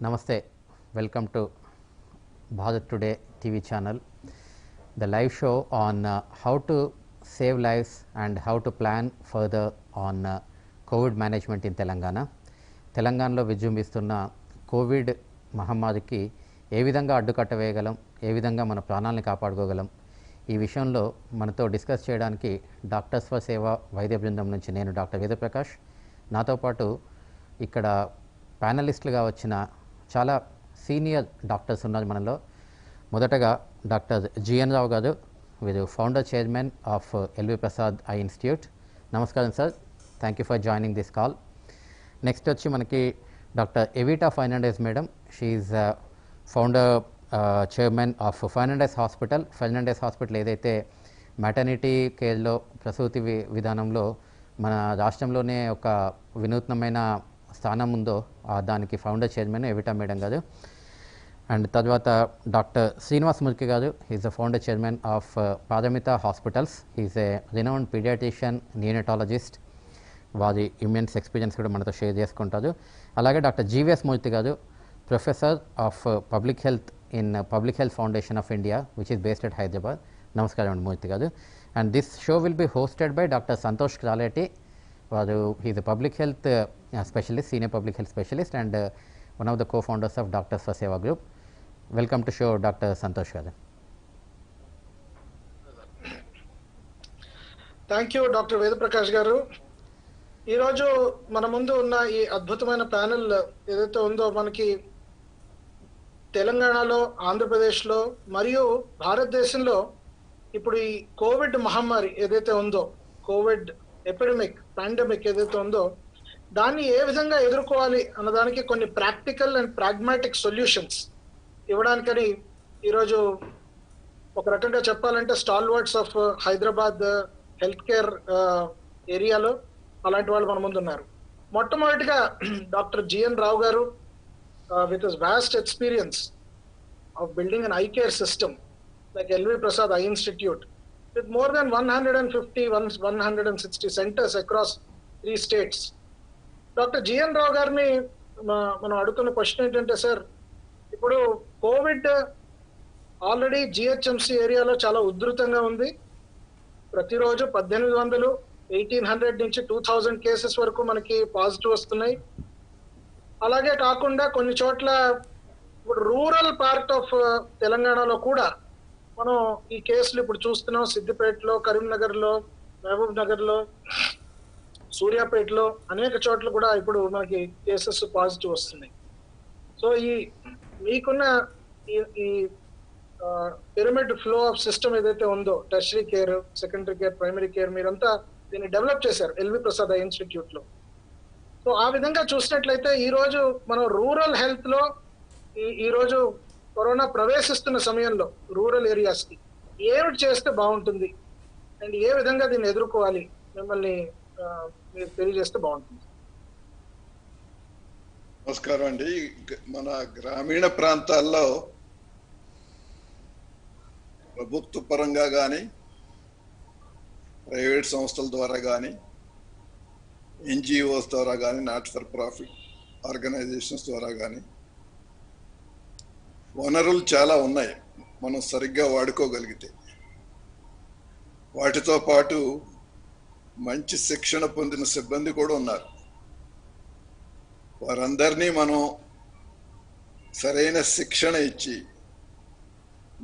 Namaste, welcome to Bharat Today TV channel, the live show on how to save lives and how to plan further on COVID management in Telangana. తెలంగాణలో విజృంభిస్తున్న Covid మహమ్మారికి ఏ విధంగా అడ్డుకట్ట వేయగలం, ఏ విధంగా మన ప్రాణాలను కాపాడుకోగలం, ఈ విషయంలో మనతో డిస్కస్ చేయడానికి డాక్టర్స్ ఫర్ సేవ వైద్య బృందం నుంచి నేను డాక్టర్ వేదప్రకాష్, నాతో పాటు ఇక్కడ ప్యానలిస్టులుగా వచ్చిన చాలా సీనియర్ డాక్టర్స్ ఉన్నారు మనలో. మొదటగా డాక్టర్ జిఎన్ రావు గారు, వీరు founder chairman of LV Prasad eye institute. నమస్కారం sir, thank you for joining this call. Next వచ్చి మనకి doctor Evita Fernandez madam, she's founder chairman of Fernandez hospital. Fernandez hospital ఏదైతే మ్యాటర్నిటీ కేర్లో ప్రసూతి విధానంలో మన రాష్ట్రంలోనే ఒక వినూత్నమైన స్థానం ఉందో దానికి founder chairman Evita madam garu. And తర్వాత doctor Srinivas Murki garu, he's the founder chairman of Paramita hospitals. He's a renowned paediatrician, neonatologist. వారి ఇమ్యూన్స్ ఎక్స్పీరియన్స్ కూడా మనతో షేర్ చేసుకుంటారు. అలాగే doctor GVS Murthy garu, professor of public health in public health foundation of India which is based at Hyderabad. నమస్కారం అండి Murthy garu. And this show will be hosted by doctor Santosh Kraleti. వారు he's a public health specialist, senior public health specialist and one of the co founders of doctors for Seva group. Welcome to show doctor Santosh garu. Thank you doctor Vedaprakash గారు. ఈరోజు మన ముందు ఉన్న ఈ అద్భుతమైన panel ఏదైతే ఉందో, మనకి తెలంగాణలో, ఆంధ్రప్రదేశ్లో మరియు భారతదేశంలో ఇప్పుడు ఈ కోవిడ్ మహమ్మారి ఏదైతే ఉందో, కోవిడ్ ఎపిడమిక్, పాండమిక్ ఏదైతే ఉందో, దాన్ని ఏ విధంగా ఎదుర్కోవాలి అన్నదానికి కొన్ని ప్రాక్టికల్ అండ్ ప్రాగ్మాటిక్ సొల్యూషన్స్ ఇవ్వడానికని ఈరోజు ఒక రకంగా చెప్పాలంటే stalwarts of Hyderabad health care ఏరియాలో అలాంటి వాళ్ళు మన ముందు ఉన్నారు. మొట్టమొదటిగా doctor GN Rao garu, with his vast experience of building an eye care system like LV Prasad eye institute with more than 160 centers across 3 states. Doctor GN Rao గారిని మనం అడుగుతున్న క్వశ్చన్ ఏంటంటే, సార్ ఇప్పుడు కోవిడ్ ఆల్రెడీ జిహెచ్ఎంసి ఏరియాలో చాలా ఉధృతంగా ఉంది. ప్రతిరోజు 1800, 1800 నుంచి 2000 కేసెస్ వరకు మనకి పాజిటివ్ వస్తున్నాయి. అలాగే కాకుండా కొన్ని చోట్ల ఇప్పుడు రూరల్ పార్ట్ ఆఫ్ తెలంగాణలో కూడా మనం ఈ కేసులు ఇప్పుడు చూస్తున్నాం. సిద్దిపేటలో, కరీంనగర్లో, మహబూబ్ నగర్లో, సూర్యాపేటలో అనేక చోట్ల కూడా ఇప్పుడు మనకి కేసెస్ పాజిటివ్ వస్తున్నాయి. సో ఈ మీకున్న ఈ పిరమిడ్ ఫ్లో ఆఫ్ సిస్టమ్ ఏదైతే ఉందో, tertiary care, secondary care, primary care, మీరంతా దీన్ని డెవలప్ చేశారు ఎల్వి ప్రసాద్ ఐ ఇన్స్టిట్యూట్ లో. సో ఆ విధంగా చూసినట్లయితే ఈ రోజు మనం రూరల్ హెల్త్ లో ఈ రోజు కరోనా ప్రవేశిస్తున్న సమయంలో రూరల్ ఏరియాస్ కి ఏమిటి చేస్తే బాగుంటుంది అండ్ ఏ విధంగా దీన్ని ఎదుర్కోవాలి, మిమ్మల్ని మీరు తెలియజేస్తే బాగుంటుంది. నమస్కారం అండి. మన గ్రామీణ ప్రాంతాల్లో ప్రభుత్వ పరంగా కానీ, ప్రైవేట్ సంస్థల ద్వారా కానీ, ఎన్జిఓస్ ద్వారా కానీ, నాట్ ఫర్ ప్రాఫిట్ ఆర్గనైజేషన్స్ ద్వారా కానీ వనరులు చాలా ఉన్నాయి. మనం సరిగ్గా వాడుకోగలిగితే వాటితో పాటు మంచి శిక్షణ పొందిన సిబ్బంది కూడా ఉన్నారు. వారందరినీ మనం సరైన శిక్షణ ఇచ్చి,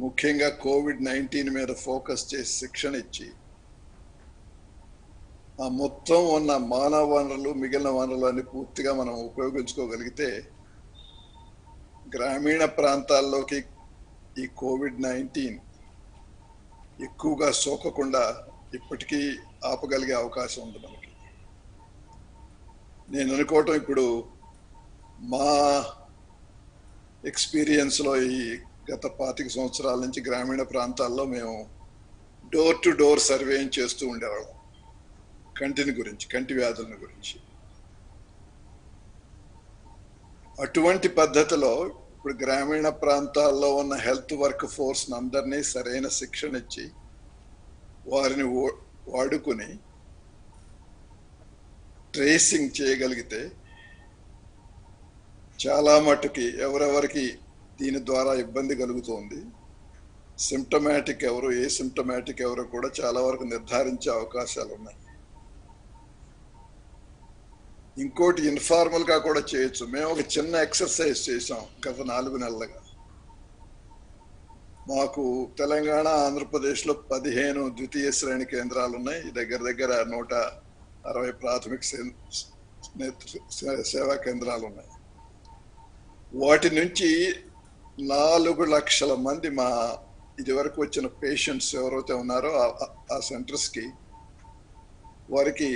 ముఖ్యంగా కోవిడ్-19 మీద ఫోకస్ చేసి శిక్షణ ఇచ్చి, ఆ మొత్తం ఉన్న మానవ వనరులు, మిగిలిన వనరులు అన్ని పూర్తిగా మనం ఉపయోగించుకోగలిగితే గ్రామీణ ప్రాంతాల్లోకి ఈ కోవిడ్-19 ఎక్కువగా సోకకుండా ఇప్పటికీ ఆపగలిగే అవకాశం ఉంది మనకి. నేను అనుకోవటం, ఇప్పుడు మా ఎక్స్పీరియన్స్లో ఈ గత 25 సంవత్సరాల నుంచి గ్రామీణ ప్రాంతాల్లో మేము డోర్ టు డోర్ సర్వేయింగ్ చేస్తూ ఉండేవాళ్ళం కంటిని గురించి, కంటి వ్యాధుల గురించి. అటువంటి పద్ధతిలో ఇప్పుడు గ్రామీణ ప్రాంతాల్లో ఉన్న హెల్త్ వర్క్ ఫోర్స్ అందరినీ సరైన శిక్షణ ఇచ్చి వారిని వాడుకుని ట్రేసింగ్ చేయగలిగితే చాలా మట్టుకి ఎవరెవరికి దీని ద్వారా ఇబ్బంది కలుగుతోంది, సిమ్టమాటిక్ ఎవరు, ఏ సిమ్టమాటిక్ ఎవరు కూడా చాలా వరకు నిర్ధారించే అవకాశాలు ఉన్నాయి. ఇంకోటి ఇన్ఫార్మల్ గా కూడా చేయొచ్చు. మేము ఒక చిన్న ఎక్సర్సైజ్ చేసాం గత 4 నెలలుగా. మాకు తెలంగాణ, ఆంధ్రప్రదేశ్లో 15 ద్వితీయ శ్రేణి కేంద్రాలు ఉన్నాయి. దగ్గర దగ్గర 160 ప్రాథమిక సేవా కేంద్రాలు ఉన్నాయి. వాటి నుంచి 4 లక్షల మంది మా ఇదివరకు వచ్చిన పేషెంట్స్ ఎవరైతే ఉన్నారో ఆ సెంటర్స్కి, వారికి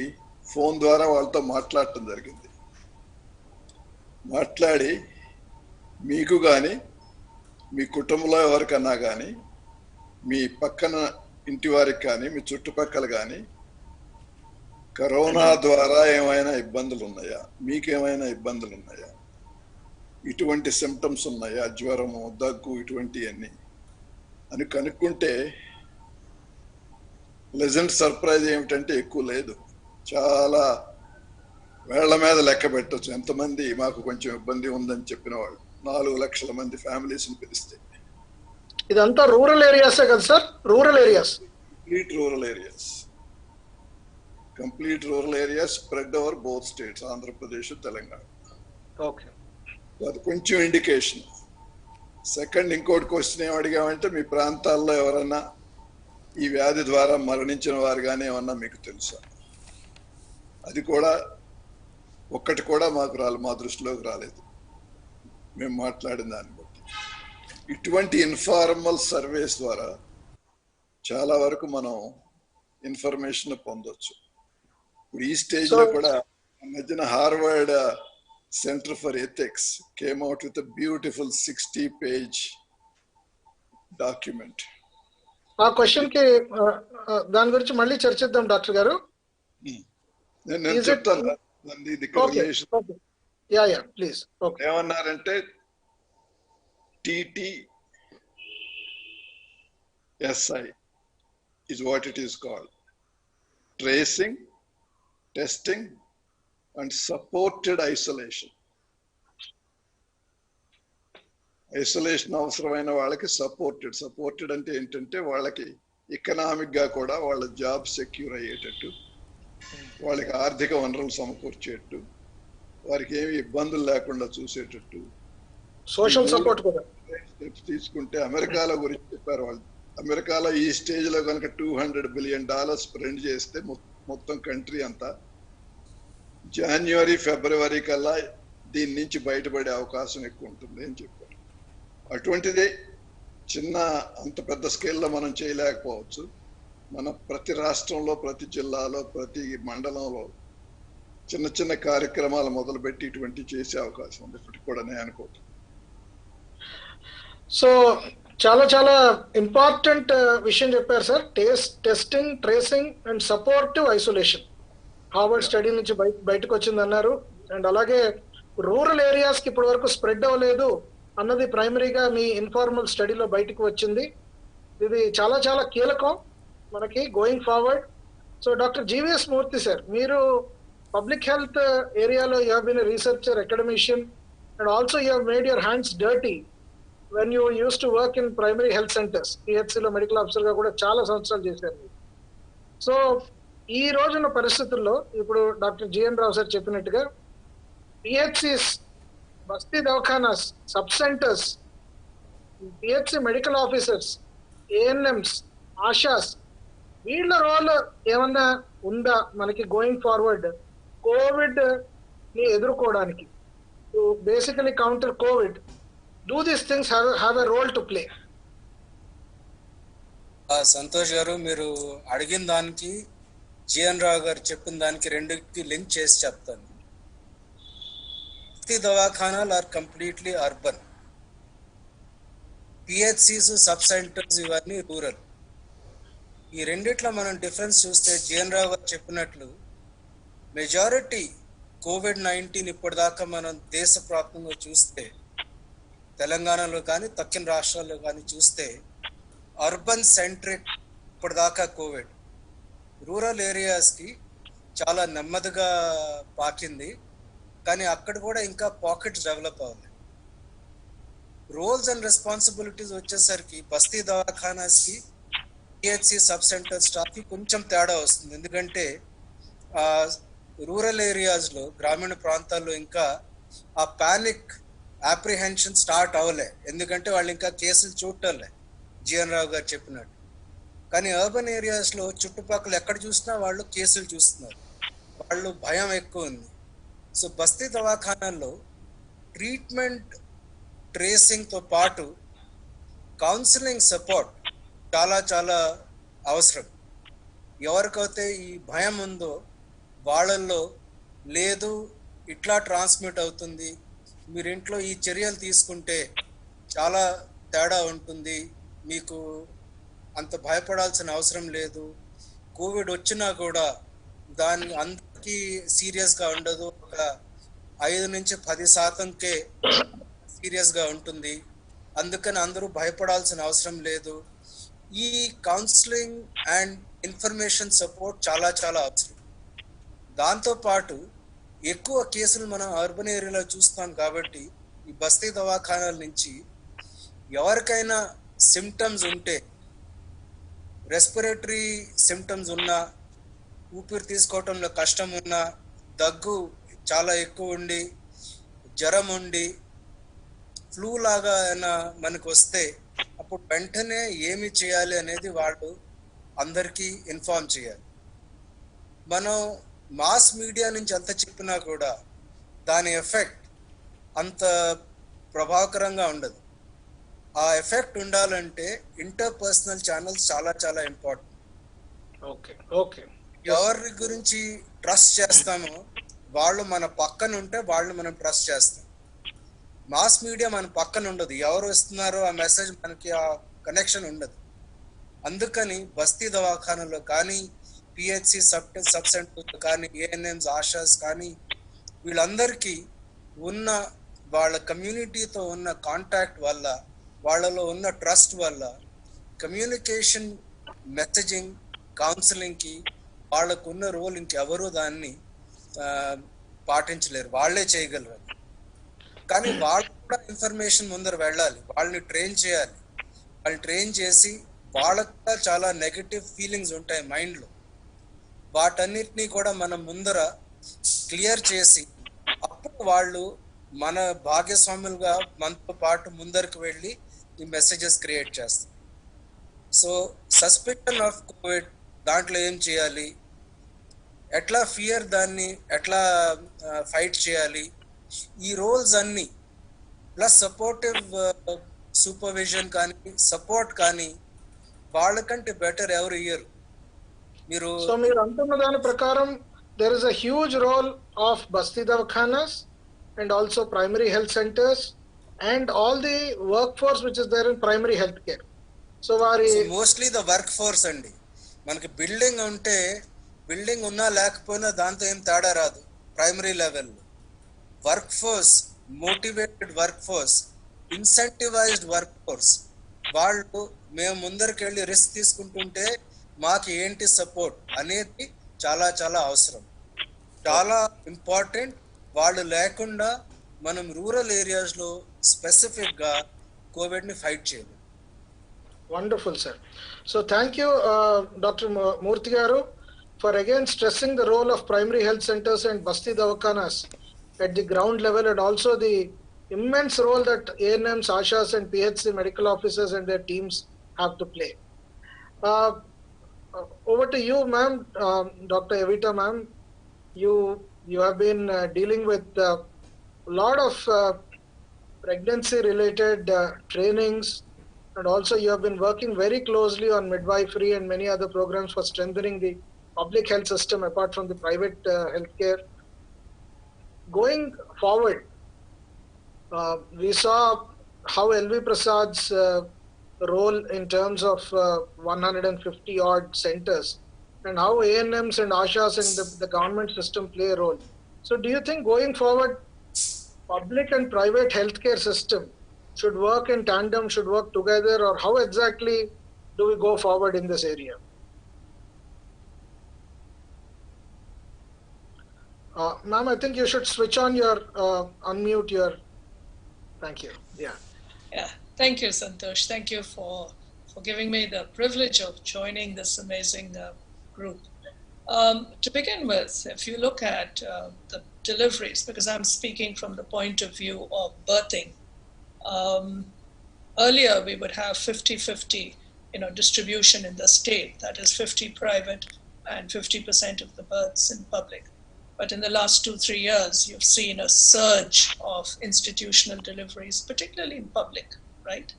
ఫోన్ ద్వారా వాళ్ళతో మాట్లాడటం జరిగింది. మాట్లాడి మీకు కానీ, మీ కుటుంబంలో ఎవరికన్నా కానీ, మీ పక్కన ఇంటి వారికి కానీ, మీ చుట్టుపక్కల కానీ కరోనా ద్వారా ఏమైనా ఇబ్బందులు ఉన్నాయా, మీకేమైనా ఇబ్బందులు ఉన్నాయా, ఇటువంటి సిమ్టమ్స్ ఉన్నాయా, జ్వరము, దగ్గు, ఇటువంటివన్నీ అని కనుక్కుంటే ప్లెజెంట్ సర్ప్రైజ్ ఏమిటంటే ఎక్కువ లేదు. చాలా వేళ్ల మీద లెక్క పెట్టచ్చు ఎంతమంది మాకు కొంచెం ఇబ్బంది ఉందని చెప్పిన వాళ్ళు. 4 లక్షల మంది ఫ్యామిలీస్ ని పిలిస్తే. ఇదంతా రూరల్ ఏరియాసే కదా sir? Rural areas, complete rural areas spread over both states, Andhra Pradesh, Telangana. Okay, అది కొంచెం ఇండికేషన్. సెకండ్, ఇంకోటి క్వశ్చన్ ఏం అడిగామంటే, మీ ప్రాంతాల్లో ఎవరన్నా ఈ వ్యాధి ద్వారా మరణించిన వారు కానీ ఏమన్నా మీకు తెలుసా? అది కూడా ఒక్కటి కూడా మా దృష్టిలోకి రాలేదు మేము మాట్లాడిన దాన్ని బట్టి. ఇటువంటి ఇన్ఫార్మల్ సర్వేస్ ద్వారా చాలా వరకు మనం ఇన్ఫర్మేషన్ పొందొచ్చు. ఇప్పుడు ఈ స్టేజ్ లో కూడా మధ్యన Harvard centre for ethics came out with beautiful 60-page document. ఆ క్వశ్చన్ కి దాని గురించి మళ్ళీ చర్చిద్దాం డాక్టర్ గారు. నేను చెప్తాను. ఏమన్నారంటే TTSI is what it is called: tracing, testing and supported isolation. Isolation అవసరమైన వాళ్ళకి సపోర్టెడ్ అంటే ఏంటంటే వాళ్ళకి ఎకనామిక్ గా కూడా వాళ్ళ జాబ్ సెక్యూర్ అయ్యేటట్టు, వాళ్ళకి ఆర్థిక వనరులు సమకూర్చేటట్టు, వారికి ఏమి ఇబ్బందులు లేకుండా చూసేటట్టు సోషల్ సపోర్ట్ కూడా స్టెప్స్ తీసుకుంటే. అమెరికాలో గురించి చెప్పారు వాళ్ళు. అమెరికాలో ఈ స్టేజ్ లో కనుక $200 బిలియన్ స్పెండ్ చేస్తే మొత్తం కంట్రీ అంతా జనవరి, ఫిబ్రవరి కల్లా దీని నుంచి బయటపడే అవకాశం ఎక్కువ ఉంటుంది అని చెప్పారు. అటువంటిది అంత పెద్ద స్కేల్లో మనం చేయలేకపోవచ్చు. మన ప్రతి రాష్ట్రంలో, ప్రతి జిల్లాలో, ప్రతి మండలంలో చిన్న చిన్న కార్యక్రమాలు మొదలుపెట్టి ఇటువంటి చేసే అవకాశం ఉంది ఇప్పటికి కూడా నేను అనుకుంటున్నాను. సో చాలా చాలా ఇంపార్టెంట్ విషయం చెప్పారు sir. Testing, tracing and supportive isolation Harvard study నుంచి బయటకు వచ్చింది అన్నారు. అండ్ అలాగే రూరల్ ఏరియాస్ కి ఇప్పటి వరకు స్ప్రెడ్ అవ్వలేదు అన్నది ప్రైమరీగా మీ ఇన్ఫార్మల్ స్టడీలో బయటకు వచ్చింది. ఇది చాలా చాలా కీలకం మనకి going forward. So doctor GVS Murthy sir, మీరు పబ్లిక్ హెల్త్ ఏరియాలో you have been a researcher, academician, and also you have made your hands dirty when you use to work in primary health centres. పిహెచ్సిలో medical officer గా కూడా చాలా సంవత్సరాలు చేశారు. So ఈ రోజున్న పరిస్థితుల్లో ఇప్పుడు డాక్టర్ జిఎన్ రావు సార్ చెప్పినట్టుగా PHCs, Basti Dawakhanas, sub centres, PHC medical officers, ANMs, ASHAs, వీళ్ళ రోల్ ఏమన్నా ఉందా మనకి గోయింగ్ ఫార్వర్డ్ కోవిడ్ ని ఎదుర్కోవడానికి? Basically counter Covid, do these things have a role to play? Santosh garu, మీరు అడిగిన దానికి జిఎన్ రావు గారు చెప్పిన దానికి రెండుకి లింక్ చేసి చెప్తాను. దవాఖానాలు are completely urban, PHCs, sub centres ఇవన్నీ రూరల్. ఈ రెండిట్లో మనం డిఫరెన్స్ చూస్తే జిఎన్ రావు గారు చెప్పినట్లు మెజారిటీ COVID-19 ఇప్పటిదాకా మనం దేశవ్యాప్తంగా చూస్తే, తెలంగాణలో కానీ తక్కిన రాష్ట్రాల్లో కానీ చూస్తే అర్బన్ సెంట్రిక్ ఇప్పటిదాకా కోవిడ్. రూరల్ ఏరియాస్కి చాలా నెమ్మదిగా పాకింది. కానీ అక్కడ కూడా ఇంకా పాకెట్స్ డెవలప్ అవ్వాలి. రోల్స్ అండ్ రెస్పాన్సిబిలిటీస్ వచ్చేసరికి బస్తీ దవాఖానాస్కి పిహెచ్సి సబ్ సెంటర్ స్టాఫ్కి కొంచెం తేడా వస్తుంది. ఎందుకంటే రూరల్ ఏరియాస్లో, గ్రామీణ ప్రాంతాల్లో ఇంకా ఆ పానిక్ అప్రిహెన్షన్ స్టార్ట్ అవ్వలే, ఎందుకంటే వాళ్ళు ఇంకా కేసులు చూడటంలే, జిఎన్ రావు గారు చెప్పినట్టు. కానీ అర్బన్ ఏరియాస్లో చుట్టుపక్కల ఎక్కడ చూసినా వాళ్ళు కేసులు చూస్తున్నారు, వాళ్ళు భయం ఎక్కువ ఉంది. సో బస్తీ దవాఖానాల్లో ట్రీట్మెంట్ ట్రేసింగ్తో పాటు కౌన్సిలింగ్ సపోర్ట్ చాలా చాలా అవసరం. ఎవరికైతే ఈ భయం ఉందో వాళ్ళల్లో లేదు ఇట్లా ట్రాన్స్మిట్ అవుతుంది, మీరు ఇంట్లో ఈ చర్యలు తీసుకుంటే చాలా తేడా ఉంటుంది, మీకు అంత భయపడాల్సిన అవసరం లేదు, కోవిడ్ వచ్చినా కూడా దాన్ని అందరికీ సీరియస్గా ఉండదు, ఒక 5-10% సీరియస్గా ఉంటుంది, అందుకని అందరూ భయపడాల్సిన అవసరం లేదు. ఈ కౌన్సిలింగ్ అండ్ ఇన్ఫర్మేషన్ సపోర్ట్ చాలా చాలా అవసరం. దాంతోపాటు ఎక్కువ కేసులు మనం అర్బన్ ఏరియాలో చూస్తాం కాబట్టి ఈ బస్తీ దవాఖానాల నుంచి ఎవరికైనా సిమ్టమ్స్ ఉంటే, రెస్పిరేటరీ సిమ్టమ్స్ ఉన్నా, ఊపిరి తీసుకోవటంలో కష్టం ఉన్నా, దగ్గు చాలా ఎక్కువ ఉండి, జ్వరం ఉండి, ఫ్లూ లాగా మనకు వస్తే అప్పుడు వెంటనే ఏమి చేయాలి అనేది వాళ్ళు అందరికీ ఇన్ఫార్మ్ చేయాలి. మనం మాస్ మీడియా నుంచి ఎంత చెప్పినా కూడా దాని ఎఫెక్ట్ అంత ప్రభావకరంగా ఉండదు. ఆ ఎఫెక్ట్ ఉండాలంటే ఇంటర్పర్సనల్ ఛానల్స్ చాలా చాలా ఇంపార్టెంట్. ఓకే ఓకే ఎవరి గురించి ట్రస్ట్ చేస్తామో వాళ్ళు మన పక్కన ఉంటే వాళ్ళు మనం ట్రస్ట్ చేస్తాం. మాస్ మీడియా మన పక్కన ఉండదు, ఎవరు వస్తున్నారో ఆ మెసేజ్ మనకి ఆ కనెక్షన్ ఉండదు. అందుకని బస్తీ దవాఖానలో కానీ, పిహెచ్సి సబ్ సెంటర్ కానీ, ఏఎన్ఎంస్, ఆశాస్ కానీ వీళ్ళందరికీ ఉన్న వాళ్ళ కమ్యూనిటీతో ఉన్న కాంటాక్ట్ వల్ల, వాళ్ళలో ఉన్న ట్రస్ట్ వల్ల కమ్యూనికేషన్, మెసేజింగ్, కౌన్సిలింగ్కి వాళ్ళకు ఉన్న రోల్ ఇంకెవరూ దాన్ని పాటించలేరు, వాళ్ళే చేయగలరు. కానీ వాళ్ళు కూడా ఇన్ఫర్మేషన్ ముందర వెళ్ళాలి, వాళ్ళని ట్రైన్ చేయాలి. వాళ్ళు ట్రైన్ చేసి వాళ్ళకు కూడా చాలా నెగటివ్ ఫీలింగ్స్ ఉంటాయి మైండ్లో, వాటన్నిటినీ కూడా మనం ముందర క్లియర్ చేసి అప్పుడు వాళ్ళు మన భాగస్వాములుగా మనతో పాటు ముందరికి వెళ్ళి ఈ మెసేజెస్ క్రియేట్ చేస్తారు. సో సస్పెక్షన్ ఆఫ్ కోవిడ్ దాంట్లో ఏం చేయాలి, ఎట్లా ఫియర్ దాన్ని ఎట్లా ఫైట్ చేయాలి, ఈ రోల్స్ అన్ని ప్లస్ సపోర్టివ్ సూపర్విజన్ కానీ, సపోర్ట్ కానీ వాళ్ళకంటే బెటర్ ఎవరు ఇయ్యరు. మీరు అంటున్న దాని ప్రకారం there is a huge role of Basti Davakhanas and also primary health centers and all the workforce which is there in primary health care. So mostly the workforce అండి. మనకి బిల్డింగ్ ఉంటే, బిల్డింగ్ ఉన్నా లేకపోయినా దాంతో ఏం తేడా రాదు. ప్రైమరీ లెవెల్లో work force, motivated work force, incentivised work force, వాళ్ళు మేము ముందరికి వెళ్ళి రిస్క్ తీసుకుంటుంటే మాకు ఏంటి సపోర్ట్ అనేది చాలా చాలా అవసరం, చాలా ఇంపార్టెంట్. వాళ్ళు లేకుండా మనం రూరల్ ఏరియాస్లో స్పెసిఫిక్గా కోవిడ్ని ఫైట్ చేయలేం. Wonderful, sir. So thank you, Dr. Murthy garu, for again stressing the role of primary health centers and Basti Davakhanas at the ground level, and also the immense role that ANMs, ASHAs and PHC medical officers and their teams have to play. Over to you, ma'am, Dr. Evita, ma'am. You have been dealing with a lot of pregnancy-related trainings, and also you have been working very closely on midwifery and many other programs for strengthening the public health system apart from the private healthcare. Going forward, we saw how LV Prasad's role in terms of 150 odd centers and how ANMs and ASHAs and the government system play a role. So do you think going forward, public and private healthcare system should work in tandem, should work together, or how exactly do we go forward in this area? Ma'am, I think you should switch on your, unmute your, thank you. Yeah. Yeah, thank you, Santosh. Thank you for giving me the privilege of joining this amazing group. To begin with, if you look at the deliveries, because I'm speaking from the point of view of birthing, earlier we would have 50-50, distribution in the state, that is 50 private and 50% of the births in public. But in the last 2-3 years, you've seen a surge of institutional deliveries, particularly in public, right?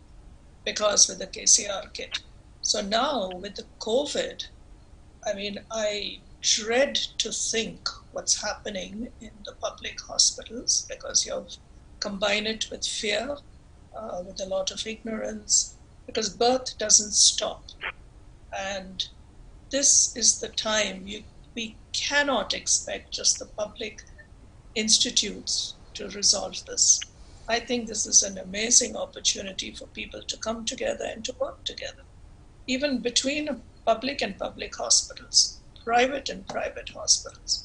Because with the KCR kit. So now with the COVID, I mean, I dread to think what's happening in the public hospitals, because you've combined it with fear, with a lot of ignorance, because birth doesn't stop. And this is the time we cannot expect just the public institutes to resolve this. I think this is an amazing opportunity for people to come together and to work together, even between public and public hospitals, private and private hospitals.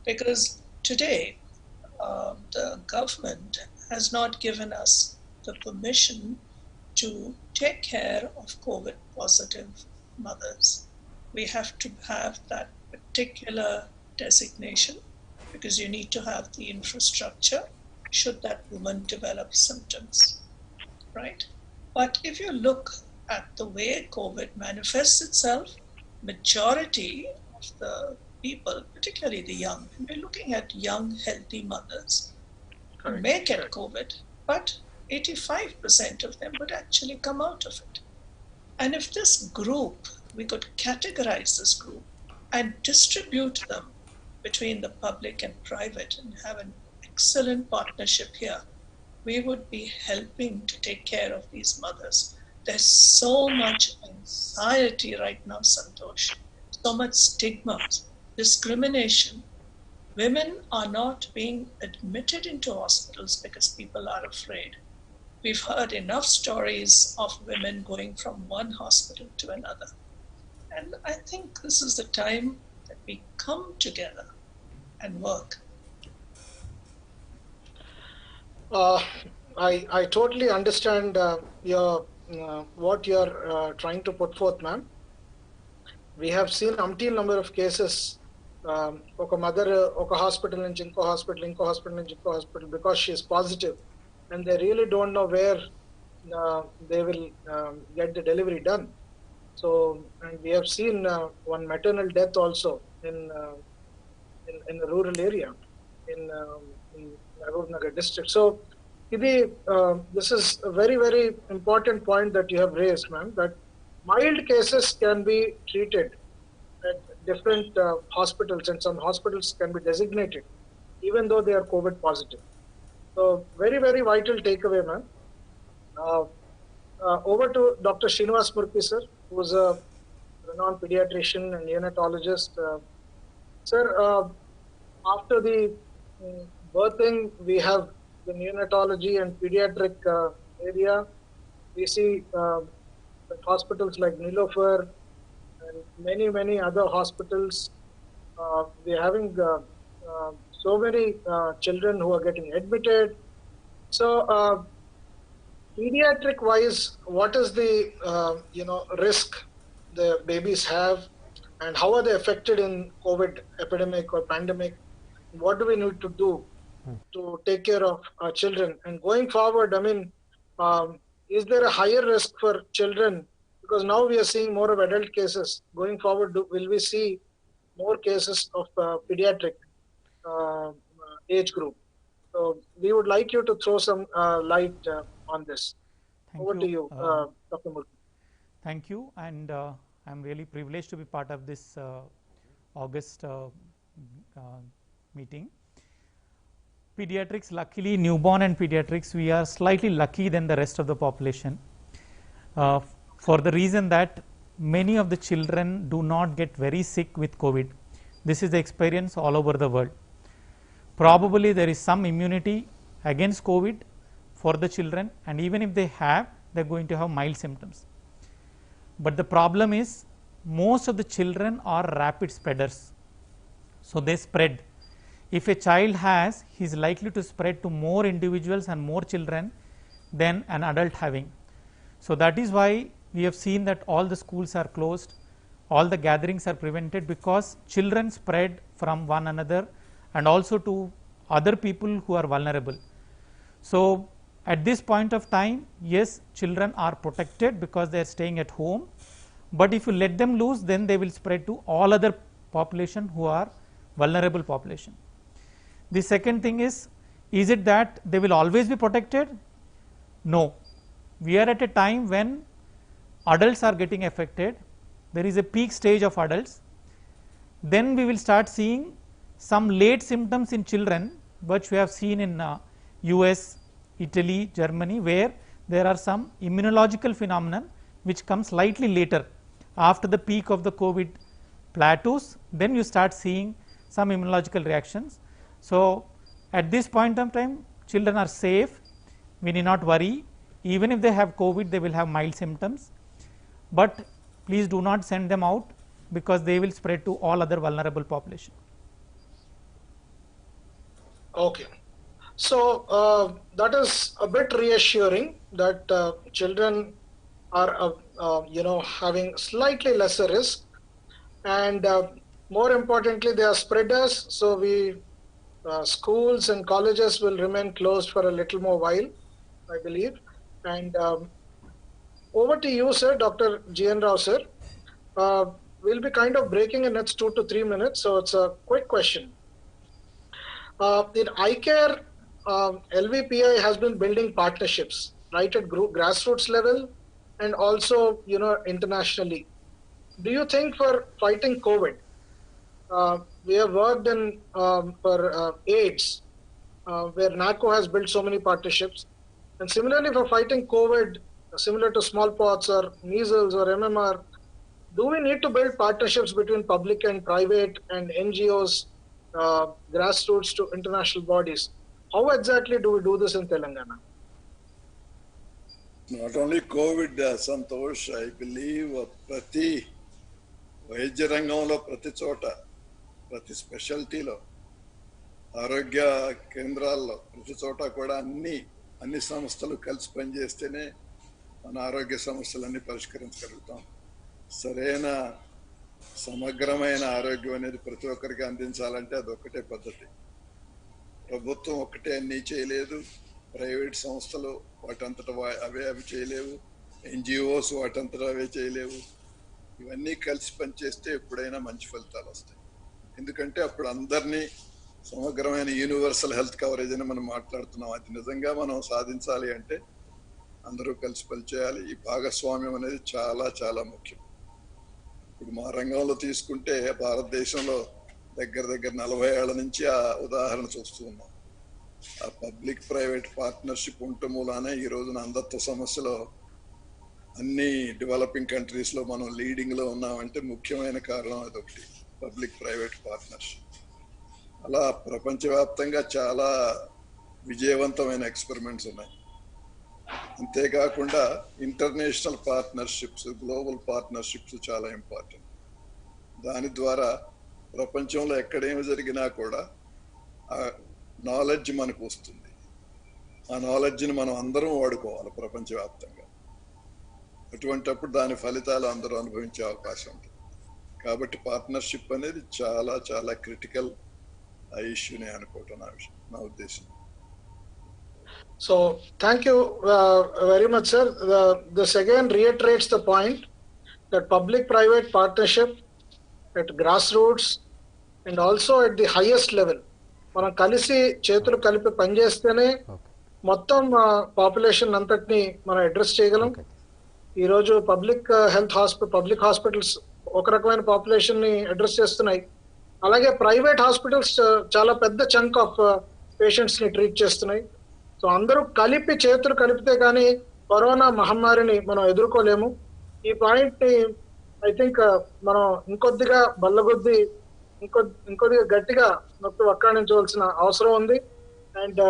Because today, the government has not given us the permission to take care of COVID positive mothers. We have to have that particular designation, because you need to have the infrastructure should that woman develop symptoms, right? But if you look at the way COVID manifests itself, majority of the people, particularly the young, and we're looking at young, healthy mothers who may get COVID, but 85% of them would actually come out of it. And if this group, we could categorize this group and distribute them between the public and private and have an excellent partnership here, we would be helping to take care of these mothers. There's so much anxiety right now, Santosh, so much stigma, discrimination. Women are not being admitted into hospitals because people are afraid. We've heard enough stories of women going from one hospital to another. And I think this is the time that we come together and work. I totally understand your what you're trying to put forth, ma'am. We have seen umpteen number of cases. Oka mother, oka hospital in Jinko hospital, Inko hospital in Jinko hospital, because she is positive, and they really don't know where they will get the delivery done. So, and we have seen one maternal death also in the rural area in Mahbub Nagar district. So, this is a very, very important point that you have raised, ma'am, that mild cases can be treated at different hospitals, and some hospitals can be designated even though they are COVID positive. So, very, very vital takeaway, ma'am. Over to Dr. Srinivas Murthy, sir, who is a renowned pediatrician and neonatologist. Sir, after the birthing, we have the neonatology and pediatric area. We see hospitals like Nilofer and many, many other hospitals. We're having so many children who are getting admitted. So, pediatric wise, what is the risk the babies have, and how are they affected in COVID epidemic or pandemic? What do we need to do to take care of our children? And going forward, I mean, is there a higher risk for children? Because now we are seeing more of adult cases. Going forward, will we see more cases of pediatric age group? So we would like you to throw some light on this. Over to you, Dr. Murthy. Thank you, and I'm really privileged to be part of this August meeting. Pediatrics, luckily newborn and pediatrics, we are slightly lucky than the rest of the population, for the reason that many of the children do not get very sick with COVID. This is the experience all over the world. Probably there is some immunity against COVID for the children, and even if they have, they are going to have mild symptoms. But the problem is, most of the children are rapid spreaders. So they spread. if a child has, he is likely to spread to more individuals and more children than an adult having. So that is why we have seen that all the schools are closed, all the gatherings are prevented, because children spread from one another and also to other people who are vulnerable. So at this point of time, yes, children are protected because they are staying at home, but if you let them loose, then they will spread to all other population who are vulnerable population. The second thing is it that they will always be protected? No. We are at a time when adults are getting affected. There is a peak stage of adults. Then we will start seeing some late symptoms in children, which we have seen in US, Italy, Germany, where there are some immunological phenomenon which comes slightly later after the peak of the COVID plateaus. Then you start seeing some immunological reactions. So at this point of time, children are safe, we need not worry. Even if they have COVID, they will have mild symptoms, but please do not send them out because they will spread to all other vulnerable population. Okay, so that is a bit reassuring that children are having slightly lesser risk, and more importantly they are spreaders, so we schools and colleges will remain closed for a little more while, I believe. And over to you, sir, Dr. G.N. Rao, sir. We'll be kind of breaking in next 2 to 3 minutes, so it's a quick question. In eye care, LVPI has been building partnerships, right, at grassroots level and also, internationally. Do you think for fighting COVID, we have worked in for AIDS, where NACO has built so many partnerships, and similarly for fighting COVID, similar to smallpox or measles or MMR, do we need to build partnerships between public and private and NGOs, grassroots to international bodies? How exactly do we do this in Telangana? Not only COVID, Santosh, I believe prati వైద్య రంగంలో ప్రతి చోట, ప్రతి స్పెషాలిటీలో, ఆరోగ్య కేంద్రాల్లో ప్రతి చోట కూడా అన్ని సంస్థలు కలిసి పనిచేస్తేనే మన ఆరోగ్య సమస్యలన్నీ పరిష్కరించగలుగుతాం. సరైన సమగ్రమైన ఆరోగ్యం అనేది ప్రతి ఒక్కరికి అందించాలంటే అదొక్కటే పద్ధతి. ప్రభుత్వం ఒక్కటే అన్నీ చేయలేదు, ప్రైవేట్ సంస్థలు వాటంతటా అవి చేయలేవు, ఎన్జిఓస్ వాటంతటా అవే చేయలేవు. ఇవన్నీ కలిసి పనిచేస్తే ఎప్పుడైనా మంచి ఫలితాలు వస్తాయి. ఎందుకంటే అప్పుడు అందరినీ సమగ్రమైన యూనివర్సల్ హెల్త్ కవరేజ్ అని మనం మాట్లాడుతున్నాం. అది నిజంగా మనం సాధించాలి అంటే అందరూ కలిసి పనిచేయాలి. ఈ భాగస్వామ్యం అనేది చాలా చాలా ముఖ్యం. ఇప్పుడు మా రంగంలో తీసుకుంటే భారతదేశంలో దగ్గర 40 ఏళ్ల నుంచి ఆ ఉదాహరణ చూస్తూ ఉన్నాం. ఆ పబ్లిక్ ప్రైవేట్ పార్ట్నర్షిప్ ఉండటం మూలానే ఈ రోజున అంధత్వ సమస్యలో అన్ని డెవలపింగ్ కంట్రీస్లో మనం లీడింగ్లో ఉన్నామంటే ముఖ్యమైన కారణం అదొకటి, పబ్లిక్ ప్రైవేట్ పార్ట్నర్షిప్. అలా ప్రపంచవ్యాప్తంగా చాలా విజయవంతమైన ఎక్స్పెరిమెంట్స్ ఉన్నాయి. అంతేకాకుండా ఇంటర్నేషనల్ పార్ట్నర్షిప్స్, గ్లోబల్ పార్ట్నర్షిప్స్ చాలా ఇంపార్టెంట్. దాని ద్వారా ప్రపంచంలో ఎక్కడేమి జరిగినా కూడా ఆ నాలెడ్జ్ మనకు వస్తుంది. ఆ నాలెడ్జ్ని మనం అందరం వాడుకోవాలి ప్రపంచవ్యాప్తంగా. అటువంటప్పుడు దాని ఫలితాలు అందరూ అనుభవించే అవకాశం ఉంటుంది. కాబట్టి పార్ట్నర్షిప్ అనేది చాలా చాలా క్రిటికల్ ఆ ఇష్యూనే అనుకోవటం నా ఉద్దేశం. So thank you very much, sir. This again reiterates the point that public-private partnership at grassroots and also at the highest level, మనం కలిసి చేతులు కలిపి పనిచేస్తేనే మొత్తం పాపులేషన్ అంతటిని మనం అడ్రస్ చేయగలం. ఈరోజు పబ్లిక్ హాస్పిటల్స్ ఒక రకమైన పాపులేషన్ ని అడ్రస్ చేస్తున్నాయి. అలాగే ప్రైవేట్ హాస్పిటల్స్ చాలా పెద్ద చంక్ ఆఫ్ పేషెంట్స్ ని ట్రీట్ చేస్తున్నాయి. సో అందరూ కలిపి చేతులు కలిపితే కానీ కరోనా మహమ్మారిని మనం ఎదుర్కోలేము. ఈ పాయింట్ ని ఐ థింక్ మనం ఇంకొద్దిగా బల్లగొద్ది ఇంకొద్దిగా గట్టిగా నొక్కి వక్కాణించవలసిన అవసరం ఉంది. అండ్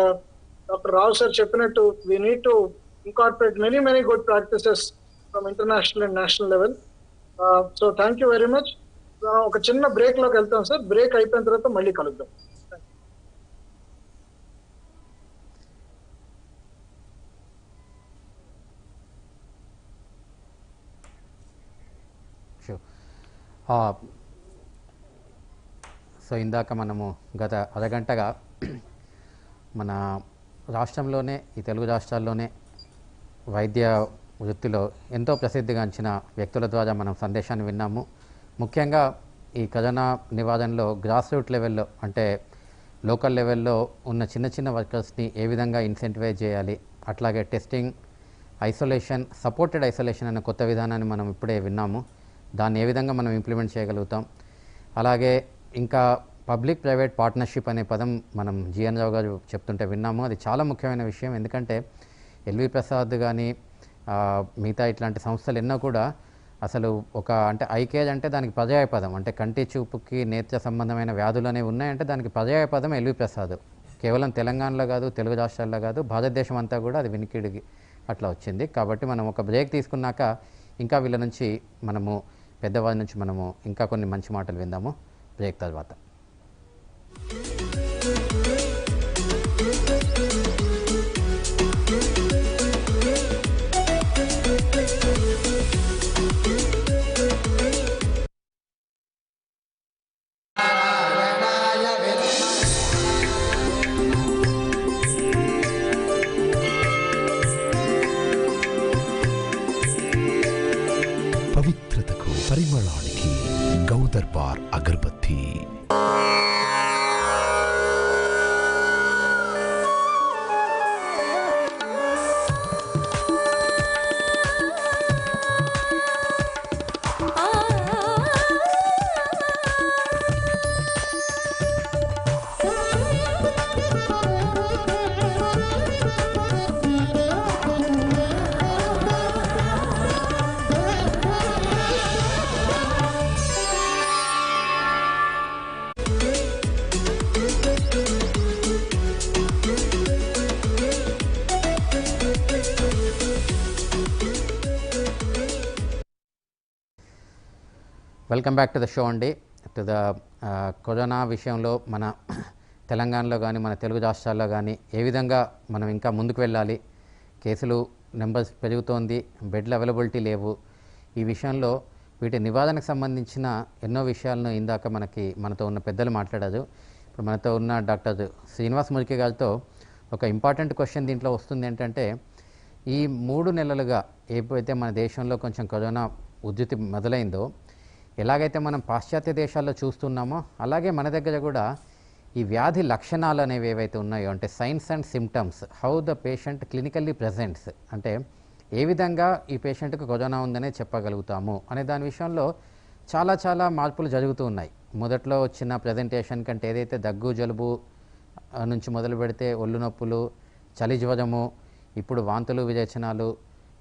డాక్టర్ రావు సార్ చెప్పినట్టు we need to incorporate many good practices from international and national level. So thank you very much. ఒక చిన్న బ్రేక్ లోకి వెళ్తాం సార్. బ్రేక్ అయిపోయిన తర్వాత మళ్ళీ కలుద్దాం. షూర్. సో ఇందాక మనము గత అరగంటగా మన రాష్ట్రంలోనే, ఈ తెలుగు రాష్ట్రాల్లోనే వైద్య వృత్తిలో ఎంతో ప్రసిద్ధిగాంచిన వ్యక్తుల ద్వారా మనం సందేశాన్ని విన్నాము. ముఖ్యంగా ఈ కరోనా నివారణలో గ్రాస్ రూట్ లెవెల్లో, అంటే లోకల్ లెవెల్లో ఉన్న చిన్న చిన్న వర్కర్స్ని ఏ విధంగా ఇన్సెంటివైజ్ చేయాలి, అట్లాగే టెస్టింగ్, ఐసోలేషన్, సపోర్టెడ్ ఐసోలేషన్ అనే కొత్త విధానాన్ని మనం ఇప్పుడే విన్నాము. దాన్ని ఏ విధంగా మనం ఇంప్లిమెంట్ చేయగలుగుతాం. అలాగే ఇంకా పబ్లిక్ ప్రైవేట్ పార్ట్నర్షిప్ అనే పదం మనం జిఎన్ రావు గారు చెప్తుంటే విన్నాము. అది చాలా ముఖ్యమైన విషయం. ఎందుకంటే ఎల్వి ప్రసాద్ కానీ మిగతా ఇట్లాంటి సంస్థలు ఎన్నో కూడా అసలు అంటే ఐ కేర్ అంటే దానికి పర్యాయ పదం, అంటే కంటి చూపుకి నేత్ర సంబంధమైన వ్యాధులు అనేవి ఉన్నాయంటే దానికి పర్యాయ పదం ఎల్వి ప్రసాద్. కేవలం తెలంగాణలో కాదు, తెలుగు రాష్ట్రాల్లో కాదు, భారతదేశం అంతా కూడా అది వినికిడికి అట్లా వచ్చింది. కాబట్టి మనం ఒక బ్రేక్ తీసుకున్నాక ఇంకా వీళ్ళ నుంచి మనము, పెద్దవారి నుంచి మనము ఇంకా కొన్ని మంచి మాటలు విందాము బ్రేక్ తర్వాత. పవిత్రతకు, పరిమళానికి గౌదర్బార్ అగర్బత్తి. Welcome back to the show అండి. టు ద కరోనా విషయంలో మన తెలంగాణలో కానీ, మన తెలుగు రాష్ట్రాల్లో కానీ ఏ విధంగా మనం ఇంకా ముందుకు వెళ్ళాలి, కేసులు నెంబర్స్ పెరుగుతోంది, బెడ్ల అవైలబిలిటీ లేవు, ఈ విషయంలో వీటి నివారణకు సంబంధించిన ఎన్నో విషయాలను ఇందాక మనతో ఉన్న పెద్దలు మాట్లాడారు. ఇప్పుడు మనతో ఉన్న డాక్టర్ శ్రీనివాస్ మురికి గారితో ఒక ఇంపార్టెంట్ క్వశ్చన్ దీంట్లో వస్తుంది. ఏంటంటే ఈ 3 నెలలుగా ఏవైతే మన దేశంలో కొంచెం కరోనా ఉధృతి మొదలైందో, ఎలాగైతే మనం పాశ్చాత్య దేశాల్లో చూస్తున్నామో అలాగే మన దగ్గర కూడా ఈ వ్యాధి లక్షణాలు అనేవి ఏవైతే ఉన్నాయో, అంటే science and symptoms, how the patient clinically presents, అంటే ఏ విధంగా ఈ పేషెంట్కి కరోనా ఉందనే చెప్పగలుగుతాము అనే దాని విషయంలో చాలా చాలా మార్పులు జరుగుతూ ఉన్నాయి. మొదట్లో వచ్చిన ప్రజెంటేషన్ కంటే ఏదైతే దగ్గు, జలుబు నుంచి మొదలు పెడితే ఒళ్ళు నొప్పులు, చలి జ్వరము, ఇప్పుడు వాంతులు, విరేచనాలు,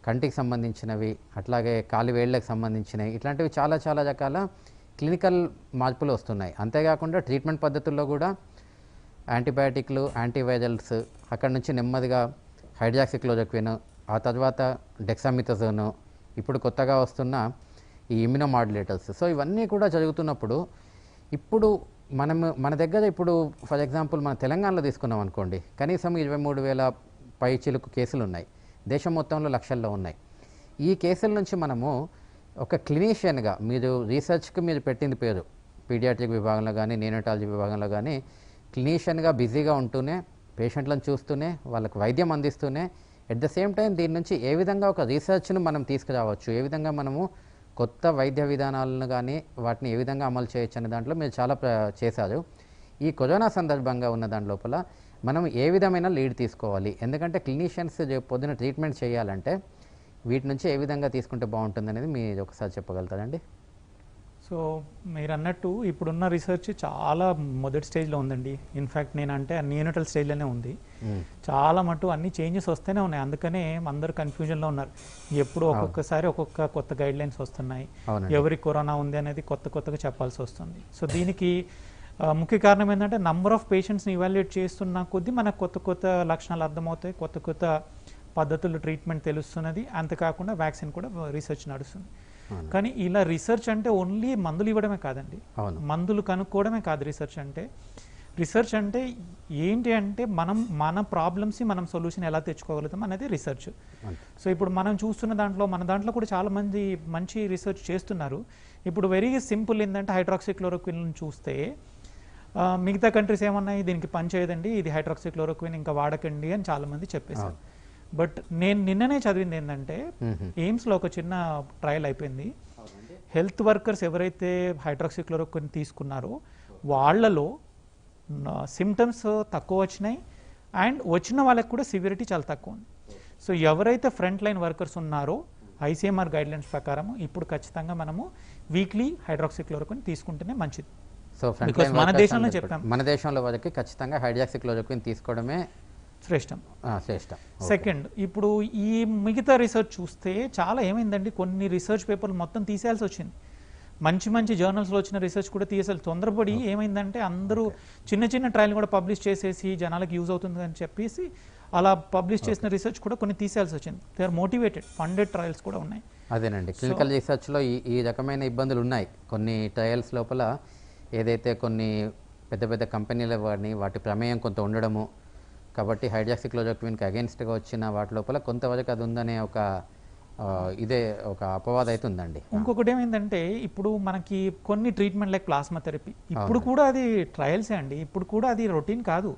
కంటికి సంబంధించినవి, అట్లాగే కాలివేళ్లకు సంబంధించినవి, ఇట్లాంటివి చాలా చాలా రకాల క్లినికల్ మార్పులు వస్తున్నాయి. అంతేకాకుండా ట్రీట్మెంట్ పద్ధతుల్లో కూడా యాంటీబయాటిక్లు, యాంటీవైరల్స్, అక్కడ నుంచి నెమ్మదిగా హైడ్రాక్సిక్లోరోక్విన్, ఆ తర్వాత డెక్సామిథాజోన్, ఇప్పుడు కొత్తగా వస్తున్న ఈ ఇమ్యునోమాడ్యులేటర్స్. సో ఇవన్నీ కూడా జరుగుతున్నప్పుడు ఇప్పుడు మన దగ్గర ఇప్పుడు ఫర్ ఎగ్జాంపుల్ మన తెలంగాణలో తీసుకున్నాం అనుకోండి, కనీసం 23,000 పై చిలుకు కేసులు ఉన్నాయి. దేశం మొత్తంలో లక్షల్లో ఉన్నాయి. ఈ కేసుల నుంచి మనము ఒక క్లినీషియన్గా, మీరు రీసెర్చ్కి మీరు పెట్టింది పేరు పీడియాట్రిక్ విభాగంలో కానీ, నేనటాలజీ విభాగంలో కానీ, క్లినీషియన్గా బిజీగా ఉంటూనే, పేషెంట్లను చూస్తూనే, వాళ్ళకు వైద్యం అందిస్తూనే, ఎట్ ద సేమ్ టైం దీని నుంచి ఏ విధంగా ఒక రీసెర్చ్ను మనం తీసుకురావచ్చు, ఏ విధంగా మనము కొత్త వైద్య విధానాలను కానీ వాటిని ఏ విధంగా అమలు చేయొచ్చు అనే దాంట్లో మీరు చాలా చేశారు. ఈ కరోనా సందర్భంగా ఉన్న దాని లోపల మనం ఏ విధమైన లీడ్ తీసుకోవాలి, ఎందుకంటే క్లినీషియన్స్ పొద్దున ట్రీట్మెంట్ చేయాలంటే వీటి నుంచి ఏ విధంగా తీసుకుంటే బాగుంటుంది అనేది మీరు ఒకసారి చెప్పగలుగుతారండి? సో మీరు అన్నట్టు ఇప్పుడున్న రీసెర్చ్ చాలా మొదటి స్టేజ్లో ఉందండి. ఇన్ఫ్యాక్ట్ నేనంటే నియోనటల్ స్టేజ్లోనే ఉంది. చాలా మటు అన్ని చేంజెస్ వస్తూనే ఉన్నాయి. అందుకనే అందరూ కన్ఫ్యూజన్లో ఉన్నారు. ఎప్పుడు ఒక్కొక్కసారి ఒక్కొక్క కొత్త గైడ్ లైన్స్ వస్తున్నాయి. ఎవరికి కరోనా ఉంది అనేది కొత్తగా చెప్పాల్సి వస్తుంది. సో దీనికి ముఖ్య కారణం ఏంటంటే నంబర్ ఆఫ్ పేషెంట్స్ని ఇవాల్యుయేట్ చేస్తున్న కొద్దీ మనకు కొత్త లక్షణాలు అర్థమవుతాయి, కొత్త పద్ధతులు ట్రీట్మెంట్ తెలుస్తున్నది. అంతేకాకుండా వ్యాక్సిన్ కూడా రీసెర్చ్ నడుస్తుంది. కానీ ఇలా రీసెర్చ్ అంటే ఓన్లీ మందులు ఇవ్వడమే కాదండి, మందులు కనుక్కోవడమే కాదు రీసెర్చ్ అంటే. రీసెర్చ్ అంటే ఏంటి అంటే మన ప్రాబ్లమ్స్ని మనం సొల్యూషన్ ఎలా తెచ్చుకోగలుగుతాం అనేది రీసెర్చ్. సో ఇప్పుడు మనం చూస్తున్న మన దాంట్లో కూడా చాలా మంది మంచి రీసెర్చ్ చేస్తున్నారు. ఇప్పుడు వెరీ సింపుల్ ఏంటంటే హైడ్రాక్సిక్లోరోక్విన్ చూస్తే మిగతా కంట్రీస్ ఏమన్నాయి, దీనికి పని చేయదండి, ఇది హైడ్రాక్సిక్లోరోక్విన్ ఇంకా వాడకండి అని చాలా మంది చెప్పేశారు. బట్ నేను నిన్ననే చదివింది ఏంటంటే ఎయిమ్స్లో ఒక చిన్న ట్రయల్ అయిపోయింది. హెల్త్ వర్కర్స్ ఎవరైతే హైడ్రాక్సిక్లోరోక్విన్ తీసుకున్నారో వాళ్ళలో సిమ్టమ్స్ తక్కువ వచ్చినాయి, అండ్ వచ్చిన వాళ్ళకి కూడా సివిరిటీ చాలా తక్కువ ఉంది. సో ఎవరైతే ఫ్రంట్ లైన్ వర్కర్స్ ఉన్నారో ఐసీఎంఆర్ గైడ్లైన్స్ ప్రకారం ఇప్పుడు ఖచ్చితంగా మనము వీక్లీ హైడ్రాక్సిక్లోరోక్విన్ తీసుకుంటేనే మంచిది. సో మన దేశంలో చెప్పాం, మన దేశంలో వాళ్ళకి ఖచ్చితంగా హైడ్రాక్సిక్లోరోక్విన్ తీసుకోవడమే శ్రేష్టం. శ్రేష్టం. సెకండ్, ఇప్పుడు ఈ మిగతా రీసెర్చ్ చూస్తే చాలా ఏమైందండి, కొన్ని రీసెర్చ్ పేపర్లు మొత్తం తీసేయాల్సి వచ్చింది. మంచి జర్నల్స్లో వచ్చిన రీసెర్చ్ కూడా తీసేయాలి. తొందరపడి ఏమైందంటే అందరూ చిన్న ట్రయల్ కూడా పబ్లిష్ చేసేసి జనాలకు యూజ్ అవుతుంది అని చెప్పేసి అలా పబ్లిష్ చేసిన రీసెర్చ్ కూడా కొన్ని తీసేయాల్సి వచ్చింది. They are motivated, funded trials కూడా ఉన్నాయి. అదేనండి, క్లినికల్ రీసెర్చ్లో ఈ రకమైన ఇబ్బందులు ఉన్నాయి. కొన్ని ట్రయల్స్ లోపల ఏదైతే కొన్ని పెద్ద కంపెనీల వాటి ప్రమేయం కొంత ఉండడము, కాబట్టి హైడ్రాక్సిక్లోరోక్విన్కి అగేన్స్ట్గా వచ్చిన వాటి లోపల కొంతవరకు అది ఉందనే ఒక అపవాదం అయితే ఉందండి. ఇంకొకటి ఏమైందంటే ఇప్పుడు మనకి కొన్ని ట్రీట్మెంట్ లైక్ ప్లాస్మా థెరపీ ఇప్పుడు కూడా అది ట్రయల్సే అండి, ఇప్పుడు కూడా అది రొటీన్ కాదు.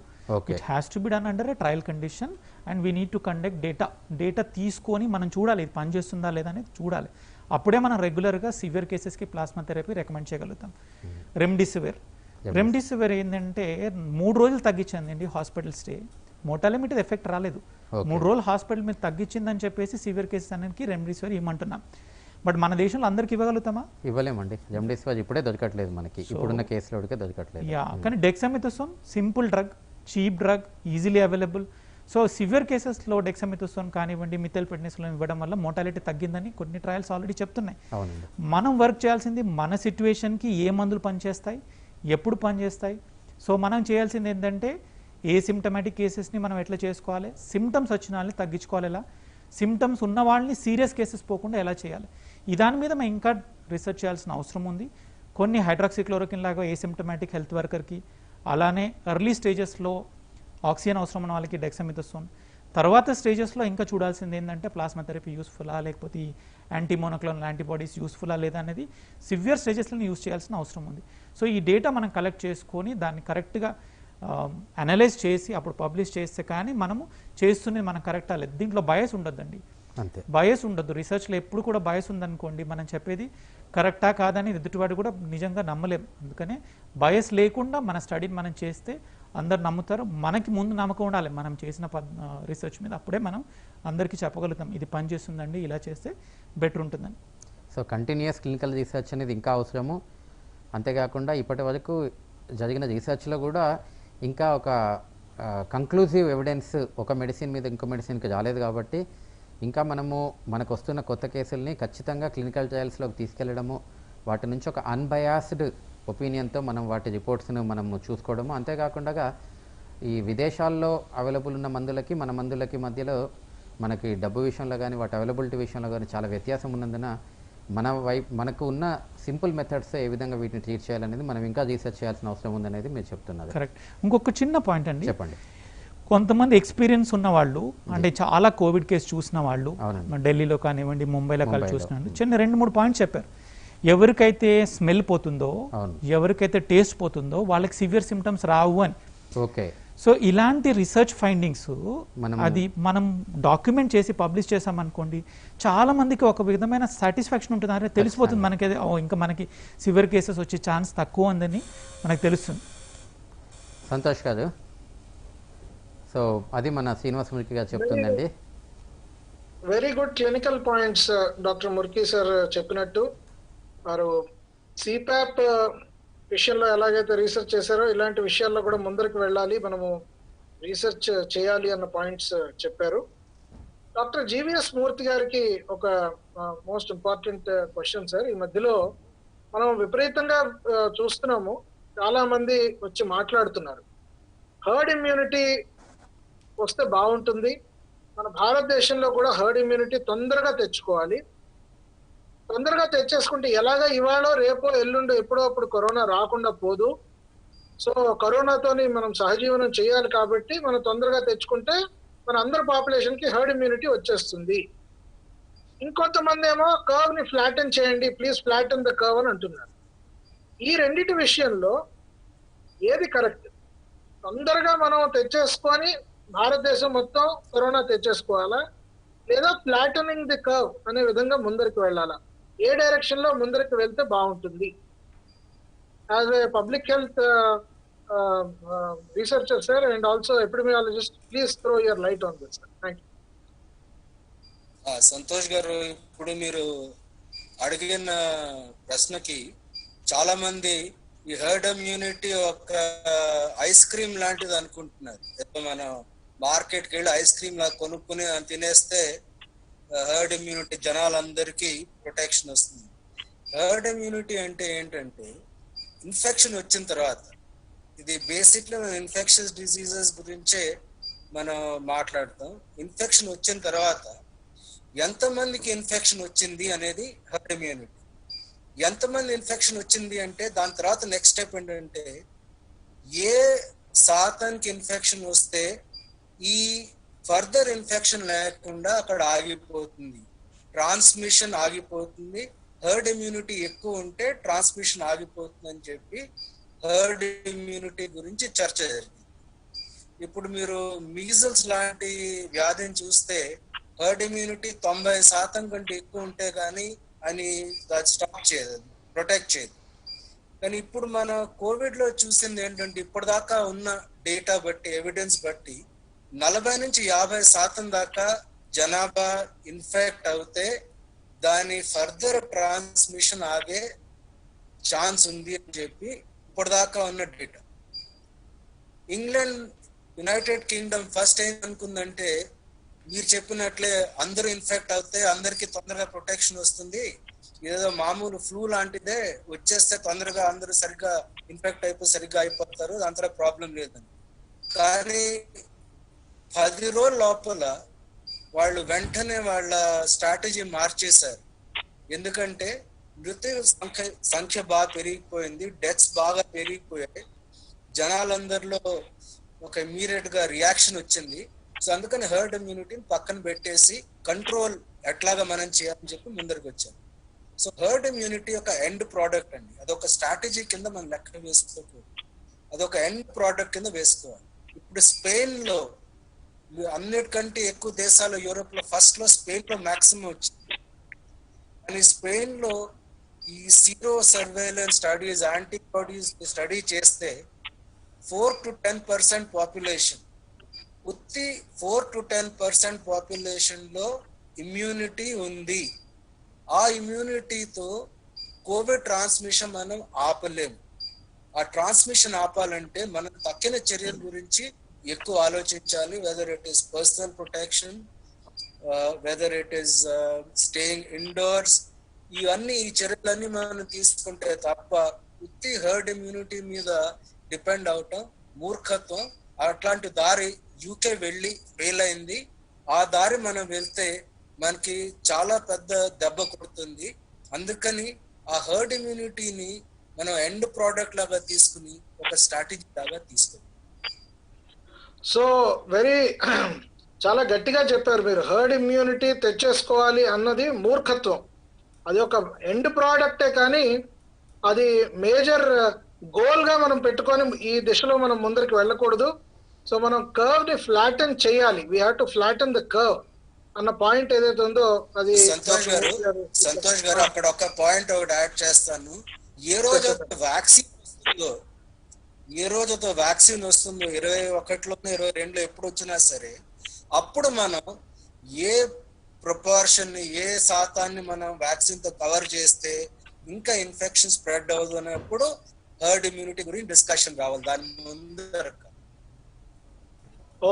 It has to be done under A trial condition and we need to conduct data తీసుకొని మనం చూడాలి ఇది పనిచేస్తుందా లేదా అనేది చూడాలి. అప్పుడే మనం రెగ్యులర్గా సివియర్ కేసెస్కి ప్లాస్మా థెరపీ రికమెండ్ చేయగలుగుతాం. రెమ్డెసివిర్ ఏంటంటే 3 రోజులు తగ్గించిందండి హాస్పిటల్ స్టే, మోర్టాలిటీ మీద ఎఫెక్ట్ రాలేదు. 3 రోజులు హాస్పిటల్ మీద తగ్గించిందని చెప్పేసి సివియర్ కేసెస్ అన్నిటికీ రెమ్డెసివిర్ ఇవ్వమంటున్నాం. బట్ మన దేశంలో అందరికి ఇవ్వగలుగుతామా? ఇవ్వలేమండి. రెమ్డెసివిర్ ఇప్పుడే దొరకట్లేదు మనకి, ఇప్పుడున్న కేసులోకే దొరకట్లేదు. కానీ dexamethasone simple drug, cheap drug, easily available. So severe కేసెస్లో డెక్సామెథాసోన్ కానివ్వండి, మిథైల్ప్రెడ్నిసోలిన్ ఇవ్వడం వల్ల మోర్టాలిటీ తగ్గిందని కొన్ని ట్రయల్స్ ఆల్రెడీ చెప్తున్నాయి. మనం వర్క్ చేయాల్సింది మన సిచ్యువేషన్కి ఏ మందులు పనిచేస్తాయి, ఎప్పుడు పనిచేస్తాయి. సో మనం చేయాల్సింది ఏంటంటే ఏ సిమ్టమాటిక్ కేసెస్ని మనం ఎట్లా చేసుకోవాలి, సిమ్టమ్స్ వచ్చిన వాళ్ళని తగ్గించుకోవాలి, ఎలా సిమ్టమ్స్ ఉన్న వాళ్ళని సీరియస్ కేసెస్ పోకుండా ఎలా చేయాలి, ఈ దాని మీద మనం ఇంకా రీసెర్చ్ చేయాల్సిన అవసరం ఉంది. కొన్ని హైడ్రాక్సిక్లోరోక్విన్ లాగా ఏ సిమ్టమాటిక్ హెల్త్ వర్కర్కి, అలానే ఎర్లీ స్టేజెస్లో ఆక్సిజన్ అవసరం ఉన్న వాళ్ళకి డెక్సామెథాసోన్, తర్వాత స్టేజెస్లో ఇంకా చూడాల్సింది ఏంటంటే ప్లాస్మా థెరపీ యూస్ఫుల్లా లేకపోతే యాంటీమోనోక్లోనల్ యాంటీబాడీస్ యూస్ఫుల్లా లేదా అనేది సివియర్ స్టేజెస్లో యూస్ చేయాల్సిన అవసరం ఉంది. సో ఈ డేటా మనం కలెక్ట్ చేసుకొని దాన్ని కరెక్ట్గా అనలైజ్ చేసి అప్పుడు పబ్లిష్ చేస్తే కానీ మనము చేస్తున్నది మనం కరెక్ట్ అవ్వలేదు. దీంట్లో బయస్ ఉండొద్దండి, బయస్ ఉండొద్దు. రీసెర్చ్లో ఎప్పుడు కూడా బయస్ ఉందనుకోండి మనం చెప్పేది కరెక్టా కాదని ఎదుటివాడు కూడా నిజంగా నమ్మలేము. అందుకనే బయస్ లేకుండా మన స్టడీని మనం చేస్తే అందరు నమ్ముతారు. మనకి ముందు నమ్మకం ఉండాలి మనం చేసిన రీసెర్చ్ మీద, అప్పుడే మనం అందరికీ చెప్పగలుగుతాం ఇది పని చేస్తుందండి, ఇలా చేస్తే బెటర్ ఉంటుందని. సో కంటిన్యూస్ క్లినికల్ రీసెర్చ్ అనేది ఇంకా అవసరము. అంతేకాకుండా ఇప్పటి వరకు జరిగిన రీసెర్చ్లో కూడా ఇంకా ఒక కంక్లూజివ్ ఎవిడెన్స్ ఒక మెడిసిన్ మీద ఇంకో మెడిసిన్కి రాలేదు. కాబట్టి ఇంకా మనకు వస్తున్న కొత్త కేసుల్ని ఖచ్చితంగా క్లినికల్ ట్రయల్స్లోకి తీసుకెళ్లడము, వాటి నుంచి ఒక అన్బయాస్డ్ ఒపీనియన్తో మనం వాటి రిపోర్ట్స్ను మనము చూసుకోవడము. అంతేకాకుండా ఈ విదేశాల్లో అవైలబుల్ ఉన్న మందులకి మన మందులకి మధ్యలో మనకి డబ్బు విషయంలో కానీ వాటి అవైలబిలిటీ విషయంలో కానీ చాలా వ్యత్యాసం ఉన్నందున మనకు ఉన్న సింపుల్ మెథడ్స్ ఏ విధంగా వీటిని ట్రీట్ చేయాలనేది మనం ఇంకా రీసెర్చ్ చేయాల్సిన అవసరం ఉందనేది మీరు చెప్తున్నారు. కరెక్ట్. ఇంకొక చిన్న పాయింట్ అండి, చెప్పండి. కొంతమంది ఎక్స్పీరియన్స్ ఉన్న వాళ్ళు అంటే చాలా కోవిడ్ కేసు చూసిన వాళ్ళు ఢిల్లీలో కానివ్వండి ముంబైలో కలిసి చూసిన చిన్న 2-3 పాయింట్స్ చెప్పారు. ఎవరికైతే స్మెల్ పోతుందో, ఎవరికైతే టేస్ట్ పోతుందో వాళ్ళకి సివియర్ సిమ్టమ్స్ రావు అని. ఓకే. సో ఇలాంటి రీసెర్చ్ ఫైండింగ్స్ అది మనం డాక్యుమెంట్ చేసి పబ్లిష్ చేసామనుకోండి చాలా మందికి ఒక విధమైన సాటిస్ఫాక్షన్ ఉంటుంది. అరే తెలిసిపోతుంది మనకి ఇంకా మనకి సివియర్ కేసెస్ వచ్చే ఛాన్స్ తక్కువ ఉందని మనకు తెలుస్తుంది. సంతోష్ గారు, సో అది మన శ్రీనివాస్ మురికి గారు చెప్తుందండి. Very good clinical points doctor Murki sir చెప్పినట్టు. వారు సిపాప్ విషయంలో ఎలాగైతే రీసెర్చ్ చేశారో ఇలాంటి విషయాల్లో కూడా ముందరికి వెళ్ళాలి, మనము రీసెర్చ్ చేయాలి అన్న పాయింట్స్ చెప్పారు. డాక్టర్ జీవీఎస్ మూర్తి గారికి ఒక మోస్ట్ ఇంపార్టెంట్ క్వశ్చన్ సార్. ఈ మధ్యలో మనం విపరీతంగా చూస్తున్నాము, చాలా మంది వచ్చి మాట్లాడుతున్నారు హర్డ్ ఇమ్యూనిటీ వస్తే బాగుంటుంది, మన భారతదేశంలో కూడా హర్డ్ ఇమ్యూనిటీ తొందరగా తెచ్చుకోవాలి, తొందరగా తెచ్చేసుకుంటే ఎలాగా ఇవాళ రేపో ఎల్లుండో ఎప్పుడో అప్పుడు కరోనా రాకుండా పోదు, సో కరోనాతోని మనం సహజీవనం చేయాలి కాబట్టి మనం తొందరగా తెచ్చుకుంటే మన అందరి పాపులేషన్ కి హర్డ్ ఇమ్యూనిటీ వచ్చేస్తుంది. ఇంకొంతమంది ఏమో కర్వ్ ని ఫ్లాటన్ చేయండి, ప్లీజ్ ఫ్లాటన్ ద కర్వ్ అని అంటున్నారు. ఈ రెండిటి విషయంలో ఏది కరెక్ట్? తొందరగా మనం తెచ్చేసుకొని భారతదేశం మొత్తం కరోనా తెచ్చేసుకోవాలా, లేదా ఫ్లాటనింగ్ ది కర్వ్ అనే విధంగా ముందరికి వెళ్ళాలా? ఏ డైరెక్షన్ లో ముందరికి వెళ్తే బాగుంటుంది? As a public health researcher sir and also epidemiologist, please throw your light on this sir. Thank you. Santosh garu, ఇప్పుడు మీరు అడిగిన ప్రశ్నకి చాలా మంది ఈ హర్డ్ ఇమ్యూనిటీ ఒక ఐస్ క్రీమ్ లాంటిది అనుకుంటున్నారు. మనం మార్కెట్కి వెళ్ళి ఐస్ క్రీమ్ లా కొనుక్కుని తినేస్తే హర్డ్ ఇమ్యూనిటీ జనాలందరికీ ప్రొటెక్షన్ వస్తుంది. హర్డ్ ఇమ్యూనిటీ అంటే ఏంటంటే ఇన్ఫెక్షన్ వచ్చిన తర్వాత, ఇది బేసిక్లీ ఇన్ఫెక్షన్స్ డిసీజెస్ గురించే మనం మాట్లాడతాం. ఇన్ఫెక్షన్ వచ్చిన తర్వాత ఎంతమందికి ఇన్ఫెక్షన్ వచ్చింది అనేది హర్డ్ ఇమ్యూనిటీ. ఎంతమంది ఇన్ఫెక్షన్ వచ్చింది అంటే దాని తర్వాత నెక్స్ట్ స్టెప్ ఏంటంటే ఏ శాతానికి ఇన్ఫెక్షన్ వస్తే ఈ ఫర్దర్ ఇన్ఫెక్షన్ లేకుండా అక్కడ ఆగిపోతుంది, ట్రాన్స్మిషన్ ఆగిపోతుంది. హర్డ్ ఇమ్యూనిటీ ఎక్కువ ఉంటే ట్రాన్స్మిషన్ ఆగిపోతుంది అని చెప్పి హర్డ్ ఇమ్యూనిటీ గురించి చర్చ జరిగింది. ఇప్పుడు మీరు మీజల్స్ లాంటి వ్యాధిని చూస్తే హర్డ్ ఇమ్యూనిటీ 90% కంటే ఎక్కువ ఉంటే కానీ అని స్టాప్ చేయదు, ప్రొటెక్ట్ చేయదు. కానీ ఇప్పుడు మన కోవిడ్ లో చూసింది ఏంటంటే ఇప్పటిదాకా ఉన్న డేటా బట్టి, ఎవిడెన్స్ బట్టి 40 నుంచి 50% దాకా జనాభా ఇన్ఫెక్ట్ అవుతే దాని ఫర్దర్ ట్రాన్స్మిషన్ ఆగే ఛాన్స్ ఉంది అని చెప్పి ఇప్పటిదాకా ఉన్న data. England, United Kingdom first ఏం అనుకుందంటే మీరు చెప్పినట్లే అందరూ ఇన్ఫెక్ట్ అవుతే అందరికి తొందరగా ప్రొటెక్షన్ వస్తుంది, ఏదో మామూలు ఫ్లూ లాంటిదే వచ్చేస్తే తొందరగా అందరూ సరిగ్గా ఇన్ఫెక్ట్ అయిపోయి సరిగ్గా అయిపోతారు, అంతలో ప్రాబ్లం లేదని. కానీ 10 రోజుల లోపల వాళ్ళు వెంటనే వాళ్ళ స్ట్రాటజీ మార్చేశారు. ఎందుకంటే మృత్యు సంఖ్య బాగా పెరిగిపోయింది, డెత్స్ బాగా పెరిగిపోయాయి, జనాలందరిలో ఒక ఇమ్మీడియట్ గా రియాక్షన్ వచ్చింది. సో అందుకని హర్డ్ ఇమ్యూనిటీని పక్కన పెట్టేసి కంట్రోల్ ఎట్లాగా మనం చేయాలని చెప్పి ముందరికి వచ్చాం. సో హర్డ్ ఇమ్యూనిటీ ఒక ఎండ్ ప్రోడక్ట్ అండి, అదొక స్ట్రాటజీ కింద మనం లెక్క వేసుకోకూడదు, అదొక ఎండ్ ప్రోడక్ట్ కింద వేసుకోవాలి. ఇప్పుడు స్పెయిన్ లో అన్నిటికంటే ఎక్కువ దేశాలు, యూరోప్ లో ఫస్ట్ లో స్పెయిన్ లో మాక్సిమం వచ్చింది. కానీ స్పెయిన్ లో ఈ sero surveillance studies, antibodies study చేస్తే 4 to 10% పాపులేషన్, ఉత్తి 4 to 10% పాపులేషన్ లో ఇమ్యూనిటీ ఉంది. ఆ ఇమ్యూనిటీతో కోవిడ్ ట్రాన్స్మిషన్ మనం ఆపలేము. ఆ ట్రాన్స్మిషన్ ఆపాలంటే మనం తక్కిన చర్యల గురించి ఎక్కువ ఆలోచించాలి. Whether it is personal protection, whether it is staying indoors, ఇవన్నీ ఈ చర్యలన్నీ మనం తీసుకుంటే తప్ప ఉత్తి హర్డ్ ఇమ్యూనిటీ మీద డిపెండ్ అవటం మూర్ఖత్వం. అట్లాంటి దారి యూకే వెళ్ళి ఫెయిల్ అయింది. ఆ దారి మనం వెళ్తే మనకి చాలా పెద్ద దెబ్బ కొడుతుంది. అందుకని ఆ హర్డ్ ఇమ్యూనిటీని మనం ఎండ్ ప్రోడక్ట్ లాగా తీసుకుని ఒక స్ట్రాటజీ లాగా తీసుకుంటాం. సో వెరీ చాలా గట్టిగా చెప్పారు మీరు. హర్డ్ ఇమ్యూనిటీ తెచ్చేసుకోవాలి అన్నది మూర్ఖత్వం. అది ఒక ఎండ్ ప్రోడక్టే కానీ అది మేజర్ గోల్ గా మనం పెట్టుకొని ఈ దిశలో మనం ముందరికి వెళ్ళకూడదు. సో మనం కర్వ్ ని ఫ్లాటన్ చేయాలి, we have to flatten the curve అన్న పాయింట్ ఏదైతే ఉందో అది. సంతోష్ గారు అక్కడ ఒక పాయింట్ ఒకటి యాడ్ చేస్తాను. ఏ రోజు వ్యాక్సిన్ వస్తుందో, ఏ రోజుతో వ్యాక్సిన్ వస్తుందో 21లోనో 22లో ఎప్పుడు వచ్చినా సరే, అప్పుడు మనం ఏ ప్రొపోర్షన్, ఏ శాతాన్ని మనం వ్యాక్సిన్ తో కవర్ చేస్తే ఇంకా ఇన్ఫెక్షన్ స్ప్రెడ్ అవ్వదు అన్నప్పుడు హర్డ్ ఇమ్యూనిటీ గురించి డిస్కషన్ రావాలి దాని ముందు.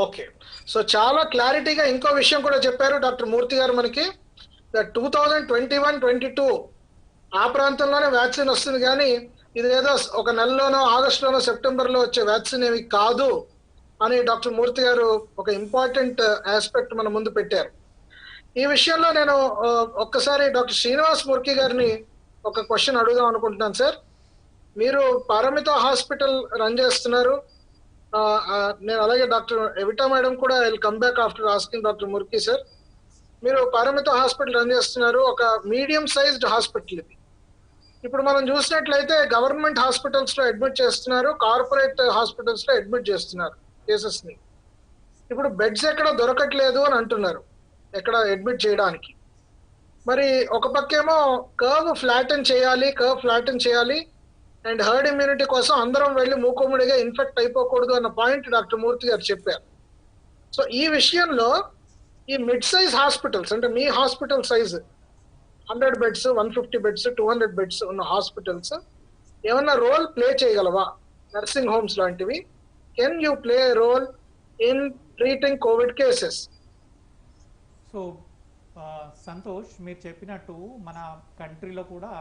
ఓకే, సో చాలా క్లారిటీగా ఇంకో విషయం కూడా చెప్పారు డాక్టర్ మూర్తి గారు మనకి. 2021-22 ఆ ప్రాంతంలోనే వ్యాక్సిన్ వస్తుంది కానీ ఇది ఏదో ఒక నెలలోనో, ఆగస్టులోనో, సెప్టెంబర్లో వచ్చే వ్యాక్సిన్ ఏమి కాదు అని డాక్టర్ మూర్తి గారు ఒక ఇంపార్టెంట్ ఆస్పెక్ట్ మన ముందు పెట్టారు. ఈ విషయంలో నేను ఒక్కసారి డాక్టర్ శ్రీనివాస్ ముర్కి గారిని ఒక క్వశ్చన్ అడుగుదాం అనుకుంటున్నాను సార్. మీరు పారమిత హాస్పిటల్ రన్ చేస్తున్నారు. నేను అలాగే డాక్టర్ ఎవిటా మేడం కూడా I will come back after asking doctor Murki sir. మీరు పారమిత హాస్పిటల్ రన్ చేస్తున్నారు, ఒక మీడియం సైజ్డ్ హాస్పిటల్ ఇది. ఇప్పుడు మనం చూసినట్లయితే గవర్నమెంట్ హాస్పిటల్స్ లో అడ్మిట్ చేస్తున్నారు, కార్పొరేట్ హాస్పిటల్స్ లో అడ్మిట్ చేస్తున్నారు కేసెస్ ని. ఇప్పుడు బెడ్స్ ఎక్కడ దొరకట్లేదు అని అంటున్నారు ఎక్కడ అడ్మిట్ చేయడానికి. మరి ఒక పక్కేమో కర్వ్ ఫ్లాటన్ చేయాలి అండ్ హర్డ్ ఇమ్యూనిటీ కోసం అందరం వెళ్ళి మూకుముడిగా ఇన్ఫెక్ట్ అయిపోకూడదు అన్న పాయింట్ డాక్టర్ మూర్తి గారు చెప్పారు. సో ఈ విషయంలో ఈ మిడ్ సైజ్ హాస్పిటల్స్ అంటే మీ hospital size 100 beds, 150 beds, 200 beds ఉన్న హాస్పిటల్స్ ఏమన్నా రోల్ ప్లే చేయగలవా? నర్సింగ్ హోమ్స్ లాంటివి, can you play role in treating COVID cases? So Santosh, మీరు చెప్పినట్టు మన కంట్రీలో కూడా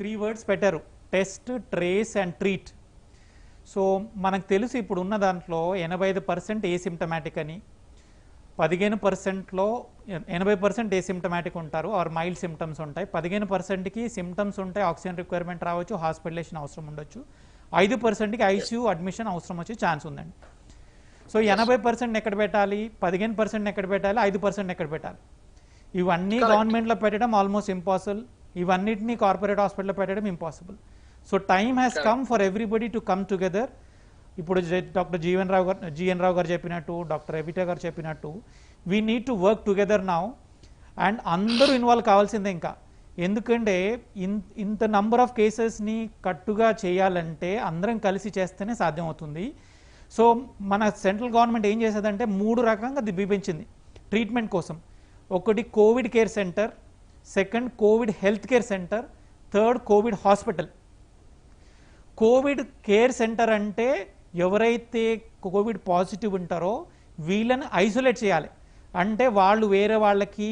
3 words పెట్టారు: test, trace and treat. So మనకు తెలుసు ఇప్పుడు ఉన్న దాంట్లో 85% ఏసిమ్టమాటిక్ అని, 15%లో 80% ఏసిమ్టమాటిక్ ఉంటారు ఆర్ మైల్డ్ సిమ్టమ్స్ ఉంటాయి. 15%కి సిమ్టమ్స్ ఉంటాయి, ఆక్సిజన్ రిక్వైర్మెంట్ రావచ్చు, హాస్పిటలైజేషన్ అవసరం ఉండొచ్చు. 5%కి ఐసీయూ అడ్మిషన్ అవసరం వచ్చే ఛాన్స్ ఉందండి. సో 80% ఎక్కడ పెట్టాలి, 15% ఎక్కడ పెట్టాలి, 5% ఎక్కడ పెట్టాలి? ఇవన్నీ గవర్నమెంట్లో పెట్టడం ఆల్మోస్ట్ ఇంపాసిబుల్, ఇవన్నిటినీ కార్పొరేట్ హాస్పిటల్లో పెట్టడం impossible. So time has come for everybody to come together. ఇప్పుడు డాక్టర్ జిఎన్ రావు గారు చెప్పినట్టు, డాక్టర్ ఎవిటా గారు చెప్పినట్టు, we need to work together now. And అందరూ ఇన్వాల్వ్ కావాల్సిందే ఇంకా. ఎందుకంటే ఇంత నంబర్ ఆఫ్ కేసెస్ని కట్టుగా చేయాలంటే అందరం కలిసి చేస్తేనే సాధ్యం అవుతుంది. సో మన సెంట్రల్ గవర్నమెంట్ ఏం చేసేదంటే 3 రకంగా విభజించింది ట్రీట్మెంట్ కోసం. ఒకటి Covid care centre, second Covid health care centre, third Covid hospital. Covid care centre అంటే ఎవరైతే కోవిడ్ పాజిటివ్ ఉంటారో వీళ్ళని ఐసోలేట్ చేయాలి. అంటే వాళ్ళు వేరే వాళ్ళకి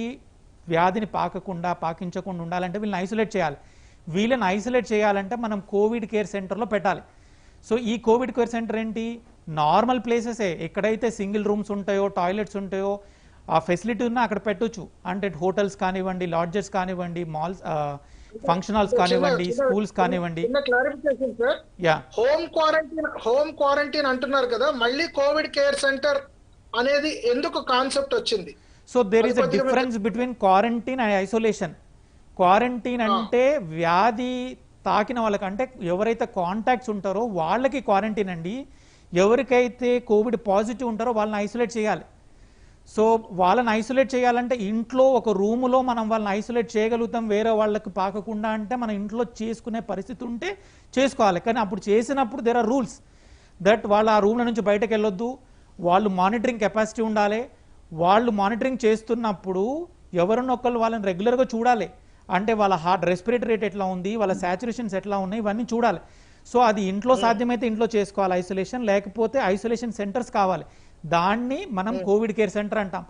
వ్యాధిని పాకించకుండా ఉండాలంటే వీళ్ళని ఐసోలేట్ చేయాలి. వీళ్ళని ఐసోలేట్ చేయాలంటే మనం కోవిడ్ కేర్ సెంటర్లో పెట్టాలి. సో ఈ కోవిడ్ కేర్ సెంటర్ ఏంటి? నార్మల్ ప్లేసెసే, ఎక్కడైతే సింగిల్ రూమ్స్ ఉంటాయో, టాయిలెట్స్ ఉంటాయో, ఆ ఫెసిలిటీ ఉన్నా అక్కడ పెట్టొచ్చు. అంటే హోటల్స్ కానివ్వండి, లాడ్జెస్ కానివ్వండి, మాల్స్, ఫంక్షన్ హాల్స్ కానివ్వండి, స్కూల్స్ కానివ్వండి. క్లారిఫికేషన్ సార్, హోమ్ క్వారంటైన్ అంటున్నారు కదా, మళ్ళీ కోవిడ్ కేర్ సెంటర్ అనేది ఎందుకు కాన్సెప్ట్ వచ్చింది? So there is a difference between quarantine and isolation. Quarantine అంటే వ్యాధి తాకిన వాళ్ళకి, అంటే ఎవరైతే కాంటాక్ట్స్ ఉంటారో వాళ్ళకి క్వారంటైన్ అండి. ఎవరికైతే కోవిడ్ పాజిటివ్ ఉంటారో వాళ్ళని ఐసోలేట్ చేయాలి. సో వాళ్ళని ఐసోలేట్ చేయాలంటే ఇంట్లో ఒక రూములో మనం వాళ్ళని ఐసోలేట్ చేయగలుగుతాం, వేరే వాళ్ళకి పాకకుండా అంటే మన ఇంట్లో చేసుకునే పరిస్థితి ఉంటే చేసుకోవాలి. కానీ అప్పుడు చేసినప్పుడు దేర్ ఆర్ రూల్స్ దట్ వాళ్ళు ఆ రూమ్ల నుంచి బయటకు వెళ్ళొద్దు, వాళ్ళు మానిటరింగ్ కెపాసిటీ ఉండాలి. వాళ్ళు మానిటరింగ్ చేస్తున్నప్పుడు ఎవరినొక్కరు వాళ్ళని రెగ్యులర్గా చూడాలి. అంటే వాళ్ళ హార్ట్ రెస్పిరేటరీ రేట్ ఎట్లా ఉంది, వాళ్ళ సాచురేషన్స్ ఎట్లా ఉన్నాయి, ఇవన్నీ చూడాలి. సో అది ఇంట్లో సాధ్యమైతే ఇంట్లో చేసుకోవాలి ఐసోలేషన్, లేకపోతే ఐసోలేషన్ సెంటర్స్ కావాలి. దాన్ని మనం కోవిడ్ కేర్ సెంటర్ అంటాం.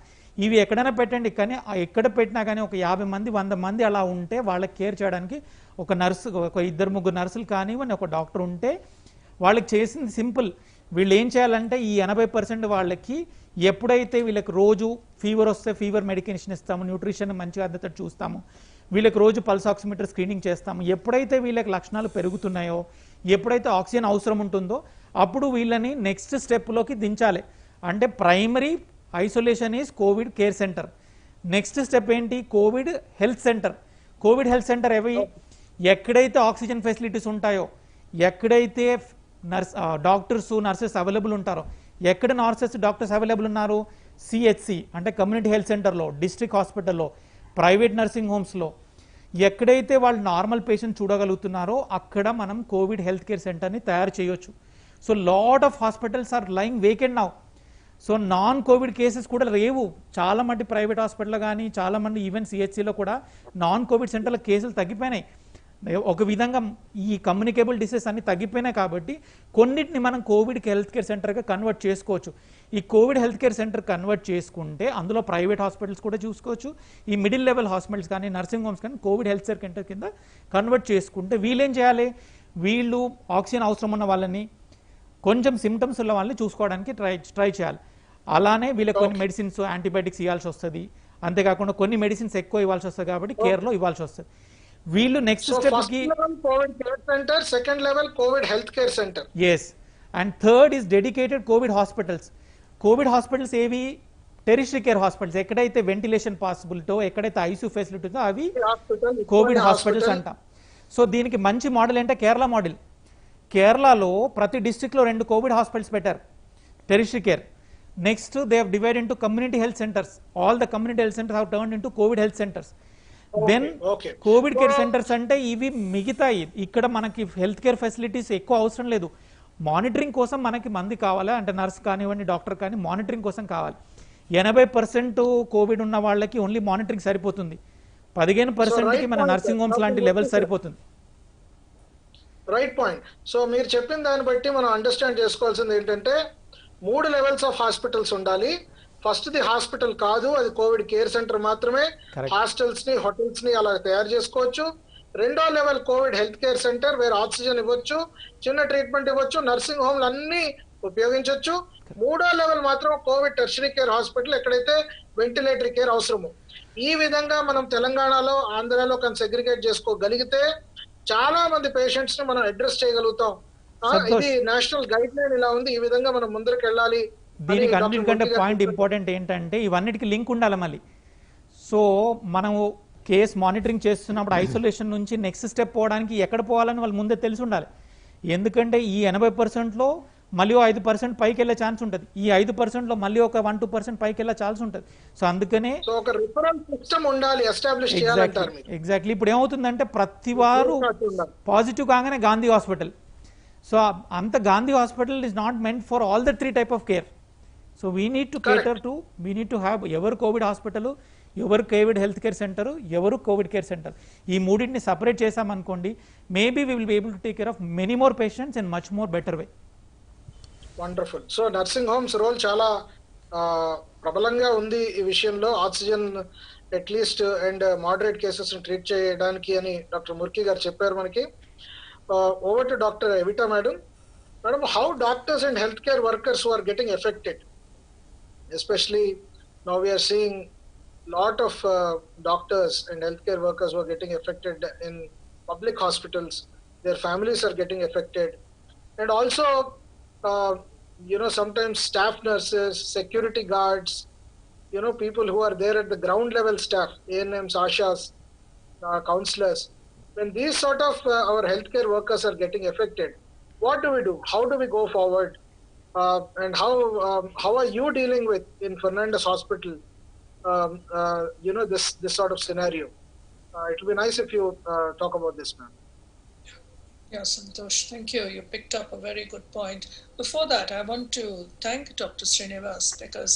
ఇవి ఎక్కడైనా పెట్టండి, కానీ ఎక్కడ పెట్టినా కానీ ఒక 50 మంది 100 మంది అలా ఉంటే వాళ్ళకి కేర్ చేయడానికి ఒక నర్సు, ఒక 2-3 నర్సులు కానివ్వండి, ఒక డాక్టర్ ఉంటే వాళ్ళకి చేసింది సింపుల్. వీళ్ళు ఏం చేయాలంటే ఈ 80% వాళ్ళకి ఎప్పుడైతే వీళ్ళకి రోజు ఫీవర్ వస్తే ఫీవర్ మెడికేషన్ ఇస్తాము, న్యూట్రిషన్ మంచిగా అందేటట్టు చూస్తాము, వీళ్ళకి రోజు పల్స్ ఆక్సిమీటర్ స్క్రీనింగ్ చేస్తాము. ఎప్పుడైతే వీళ్ళకి లక్షణాలు పెరుగుతున్నాయో, ఎప్పుడైతే ఆక్సిజన్ అవసరం ఉంటుందో అప్పుడు వీళ్ళని నెక్స్ట్ స్టెప్లోకి దించాలి. అంటే primary isolation is COVID care centre. Next step ఏంటి? COVID health centre. COVID health centre ఎక్కడైతే ఆక్సిజన్ ఫెసిలిటీస్ ఉంటాయో, ఎక్కడైతే డాక్టర్స్ నర్సెస్ అవైలబుల్ ఉంటారో, ఎక్కడ నర్సెస్ డాక్టర్స్ అవైలబుల్ ఉన్నారు? సిహెచ్సి అంటే కమ్యూనిటీ హెల్త్ సెంటర్లో, డిస్ట్రిక్ట్ హాస్పిటల్లో, ప్రైవేట్ నర్సింగ్ హోమ్స్లో ఎక్కడైతే వాళ్ళు నార్మల్ పేషెంట్ చూడగలుగుతున్నారో అక్కడ మనం కోవిడ్ హెల్త్ కేర్ సెంటర్ని తయారు చేయొచ్చు. So lot of hospitals are lying vacant now. So non Covid cases కూడా లేవు. చాలా మంది ప్రైవేట్ హాస్పిటల్ కానీ, చాలా మంది ఈవెన్ సిహెచ్సిలో కూడా నాన్ కోవిడ్ సెంటర్ల కేసులు తగ్గిపోయినాయి. ఒక విధంగా ఈ కమ్యూనికేబుల్ డిసీజెస్ అన్ని తగ్గిపోయినాయి కాబట్టి కొన్నిటిని మనం కోవిడ్ హెల్త్ కేర్ సెంటర్గా కన్వర్ట్ చేసుకోవచ్చు. ఈ Covid health care centre convert చేసుకుంటే అందులో ప్రైవేట్ హాస్పిటల్స్ కూడా చూసుకోవచ్చు. ఈ మిడిల్ లెవెల్ హాస్పిటల్స్ కానీ, నర్సింగ్ హోమ్స్ కానీ కోవిడ్ హెల్త్ సెంటర్ కింద కన్వర్ట్ చేసుకుంటే వీళ్ళేం చేయాలి? వీళ్ళు ఆక్సిజన్ అవసరం ఉన్న వాళ్ళని, కొంచెం సిమ్టమ్స్ ఉన్న వాళ్ళని చూసుకోవడానికి ట్రై చేయాలి. అలానే వీళ్ళకి కొన్ని మెడిసిన్స్, యాంటీబయాటిక్స్ ఇవ్వాల్సి వస్తుంది. అంతేకాకుండా కొన్ని మెడిసిన్స్ ఎక్కువ ఇవ్వాల్సి వస్తుంది కాబట్టి కేర్లో ఇవ్వాల్సి వస్తుంది. వీళ్ళు నెక్స్ట్ So స్టెప్ first కి level COVID care center, second level COVID healthcare center. Yes and third is dedicated COVID hospitals. COVID hospitals ఏవి? Tertiary care hospitals. ఎక్కడైతే వెంటిలేషన్ పాసిబిలిటీ, ఎక్కడైతే ఐసీయూ ఫెసిలిటీ ఉందో అవి Hospital, కోవిడ్ hospital. హాస్పిటల్స్ అంటాం. So దీనికి మంచి model అంటే Kerala model. కేరళలో ప్రతి డిస్ట్రిక్ట్లో 2 కోవిడ్ హాస్పిటల్స్ పెట్టారు, tertiary care. Next they have divide into community health centres. All the community health centres have turned into Covid health centres. Then okay. Covid care centres అంటే ఇవి మిగతాయి. ఇక్కడ మనకి హెల్త్ కేర్ ఫెసిలిటీస్ ఎక్కువ అవసరం లేదు. Monitoring కోసం మనకి మంది కావాలా అంటే నర్స్ కానివ్వండి, డాక్టర్ కానీ మానిటరింగ్ కోసం కావాలి. 80% కోవిడ్ ఉన్న వాళ్ళకి ఓన్లీ మానిటరింగ్ సరిపోతుంది. 15%కి మన నర్సింగ్ హోమ్స్ లాంటి లెవెల్ సరిపోతుంది. Right point. సో మీరు చెప్పిన దాన్ని బట్టి మనం అండర్స్టాండ్ చేసుకోవాల్సింది ఏంటంటే 3 లెవెల్స్ ఆఫ్ హాస్పిటల్స్ ఉండాలి. ఫస్ట్ ది హాస్పిటల్ కాదు, అది కోవిడ్ కేర్ సెంటర్ మాత్రమే. హాస్టల్స్ ని, హోటల్స్ ని అలా తయారు చేసుకోవచ్చు. రెండో level Covid health care centre, వేరే ఆక్సిజన్ ఇవ్వచ్చు, చిన్న ట్రీట్మెంట్ ఇవ్వచ్చు, నర్సింగ్ హోమ్లు అన్ని ఉపయోగించవచ్చు. మూడో లెవెల్ మాత్రం కోవిడ్ టెర్షరీ కేర్ హాస్పిటల్, ఎక్కడైతే వెంటిలేటరీ కేర్ అవసరము. ఈ విధంగా మనం తెలంగాణలో, ఆంధ్రాలో కానీ సెగ్రిగేట్ చేసుకోగలిగితే చాలా మంది పేషెంట్స్ ని మనం అడ్రస్ చేయగలుగుతాం. ఇది నేషనల్ గైడ్ లైన్ ఇలా ఉంది, ఈ విధంగా మనం ముందరికి వెళ్ళాలి. దీనికి అన్నిటికంటే పాయింట్ ఇంపార్టెంట్ ఏంటంటే ఇవన్నిటికి లింక్ ఉండాలి మళ్ళీ. సో మనం కేస్ మానిటరింగ్ చేస్తున్నప్పుడు ఐసోలేషన్ నుంచి నెక్స్ట్ స్టెప్ పోవడానికి ఎక్కడ పోవాలని వాళ్ళు ముందే తెలిసి ఉండాలి. ఎందుకంటే ఈ 80%లో మళ్ళీ 5% పైకి వెళ్ళే ఛాన్స్ ఉంటుంది. ఈ 5%లో మళ్ళీ ఒక 1-2% పైకి వెళ్ళే ఛాన్స్ ఉంటుంది. సో అందుకనే ఒక రిఫరల్ సిస్టమ్ ఉండాలి, ఎస్టాబ్లిష్ చేయాలంటారు మీరు. ఎగ్జాక్ట్లీ. ఇప్పుడు ఏమవుతుందంటే ప్రతి వారు పాజిటివ్ కాగానే గాంధీ హాస్పిటల్. సో అంత Gandhi hospital is not meant for all the 3 type of care. So we need to cater to, we need to have ఎవరు కోవిడ్ హాస్పిటల్, ఎవరు కోవిడ్ హెల్త్ కేర్ సెంటర్, ఎవరు కోవిడ్ కేర్ సెంటర్. ఈ మూడింటిని separate చేసామనుకోండి, maybe we will be able to take care of many more patients in much more better way. Wonderful. So nursing homes role చాలా ప్రబలంగా ఉంది ఈ విషయంలో. Oxygen at least and moderate cases treat చేయడానికి అని డాక్టర్ ముర్కి గారు చెప్పారు మనకి. Over to doctor ఎవిటా madam. Madam, how doctors and health care workers are getting affected? Especially now we're seeing lot of doctors and healthcare workers were getting affected in public hospitals. Their families are getting affected, and also sometimes staff nurses, security guards, people who are there at the ground level staff, ANMs, ASHAs, counselors. When these sort of our healthcare workers are getting affected, what do we do? How do we go forward? And how are you dealing with in Fernandez Hospital this sort of scenario? It would be nice if you talk about this, ma'am. Yeah, Santosh, thank you. You picked up a very good point. Before that, I want to thank Dr. Srinivas, because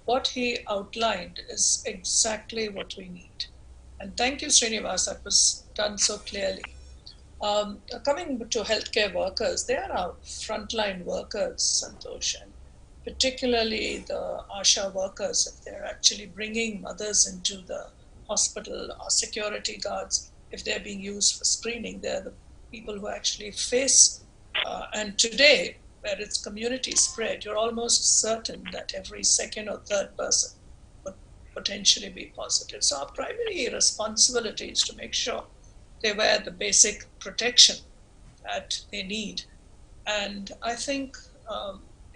what he outlined is exactly what we need. And thank you, Srinivas, that was done so clearly. Coming to healthcare workers, they are our frontline workers, Santosh, and particularly the ASHA workers, if they're actually bringing mothers into the hospital, or security guards, if they're being used for screening, they're the people who actually face, and today, where it's community spread, you're almost certain that every second or third person would potentially be positive. So our primary responsibility is to make sure they wear the basic protection that they need. And I think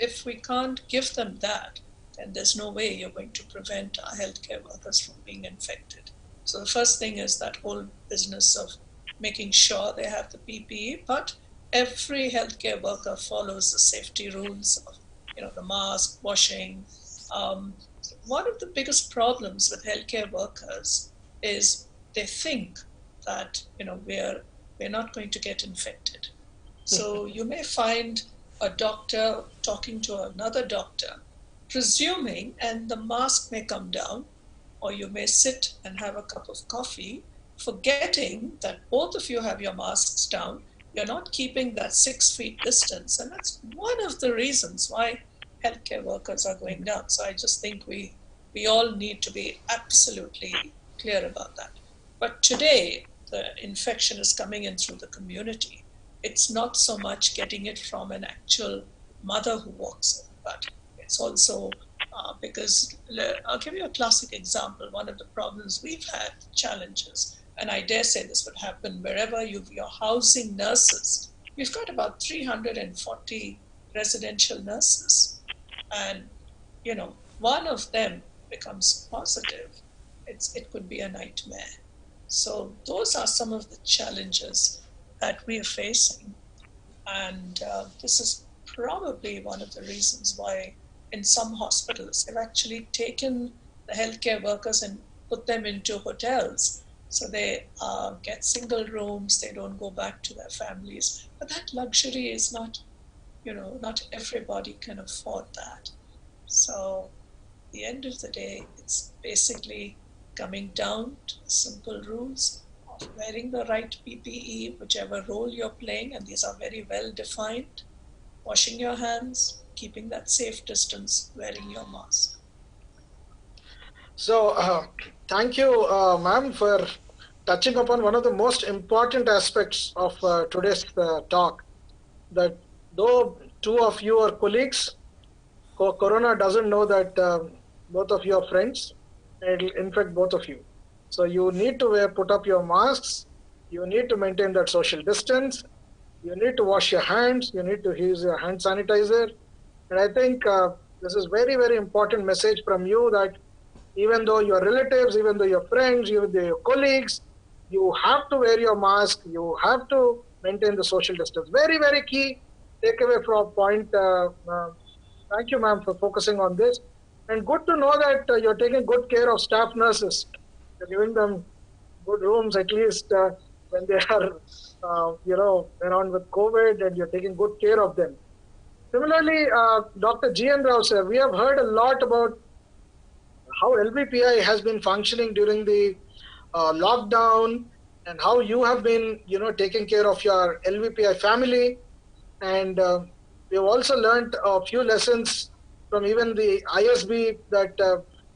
if we can't give them that, then there's no way you're going to prevent our healthcare workers from being infected. So the first thing is that whole business of making sure they have the PPE, but every healthcare worker follows the safety rules of, the mask, washing. One of the biggest problems with healthcare workers is they think that, we're not going to get infected. So you may find a doctor talking to another doctor, presuming, and the mask may come down, or you may sit and have a cup of coffee, forgetting that both of you have your masks down. You're not keeping that 6 feet distance. And that's one of the reasons why healthcare workers are going down. So I just think we all need to be absolutely clear about that. But today, the infection is coming in through the community. It's not so much getting it from an actual mother who walks in, but it's also because I'll give you a classic example. One of the problems we've had, challenges, and I dare say this would happen wherever you're housing nurses. We've got about 340 residential nurses, and one of them becomes positive, it could be a nightmare. So those are some of the challenges that we are facing, and this is probably one of the reasons why in some hospitals they've actually taken the healthcare workers and put them into hotels. So they get single rooms, they don't go back to their families. But that luxury is not, not everybody can afford that. So at the end of the day, it's basically coming down to the simple rules of wearing the right PPE, whichever role you're playing, and these are very well defined, washing your hands, keeping that safe distance, wearing your mask. So, thank you, ma'am, for touching upon one of the most important aspects of today's talk, that though two of you are colleagues, Corona doesn't know that both of you are friends, and it'll infect both of you. So you need to put up your masks, you need to maintain that social distance, you need to wash your hands, you need to use your hand sanitizer. And I think this is very, very important message from you, that even though your relatives, even though your friends, your colleagues, you have to wear your mask, you have to maintain the social distance. Very, very key takeaway from point. Thank you, ma'am, for focusing on this. And good to know that you're taking good care of staff nurses. You're giving them good rooms, at least when they are, around with COVID, and you're taking good care of them. Similarly, Dr. G.N. Rao, sir, we have heard a lot about how LVPI has been functioning during the lockdown, and how you have been, taking care of your LVPI family. And we've also learned a few lessons from even the ISB, that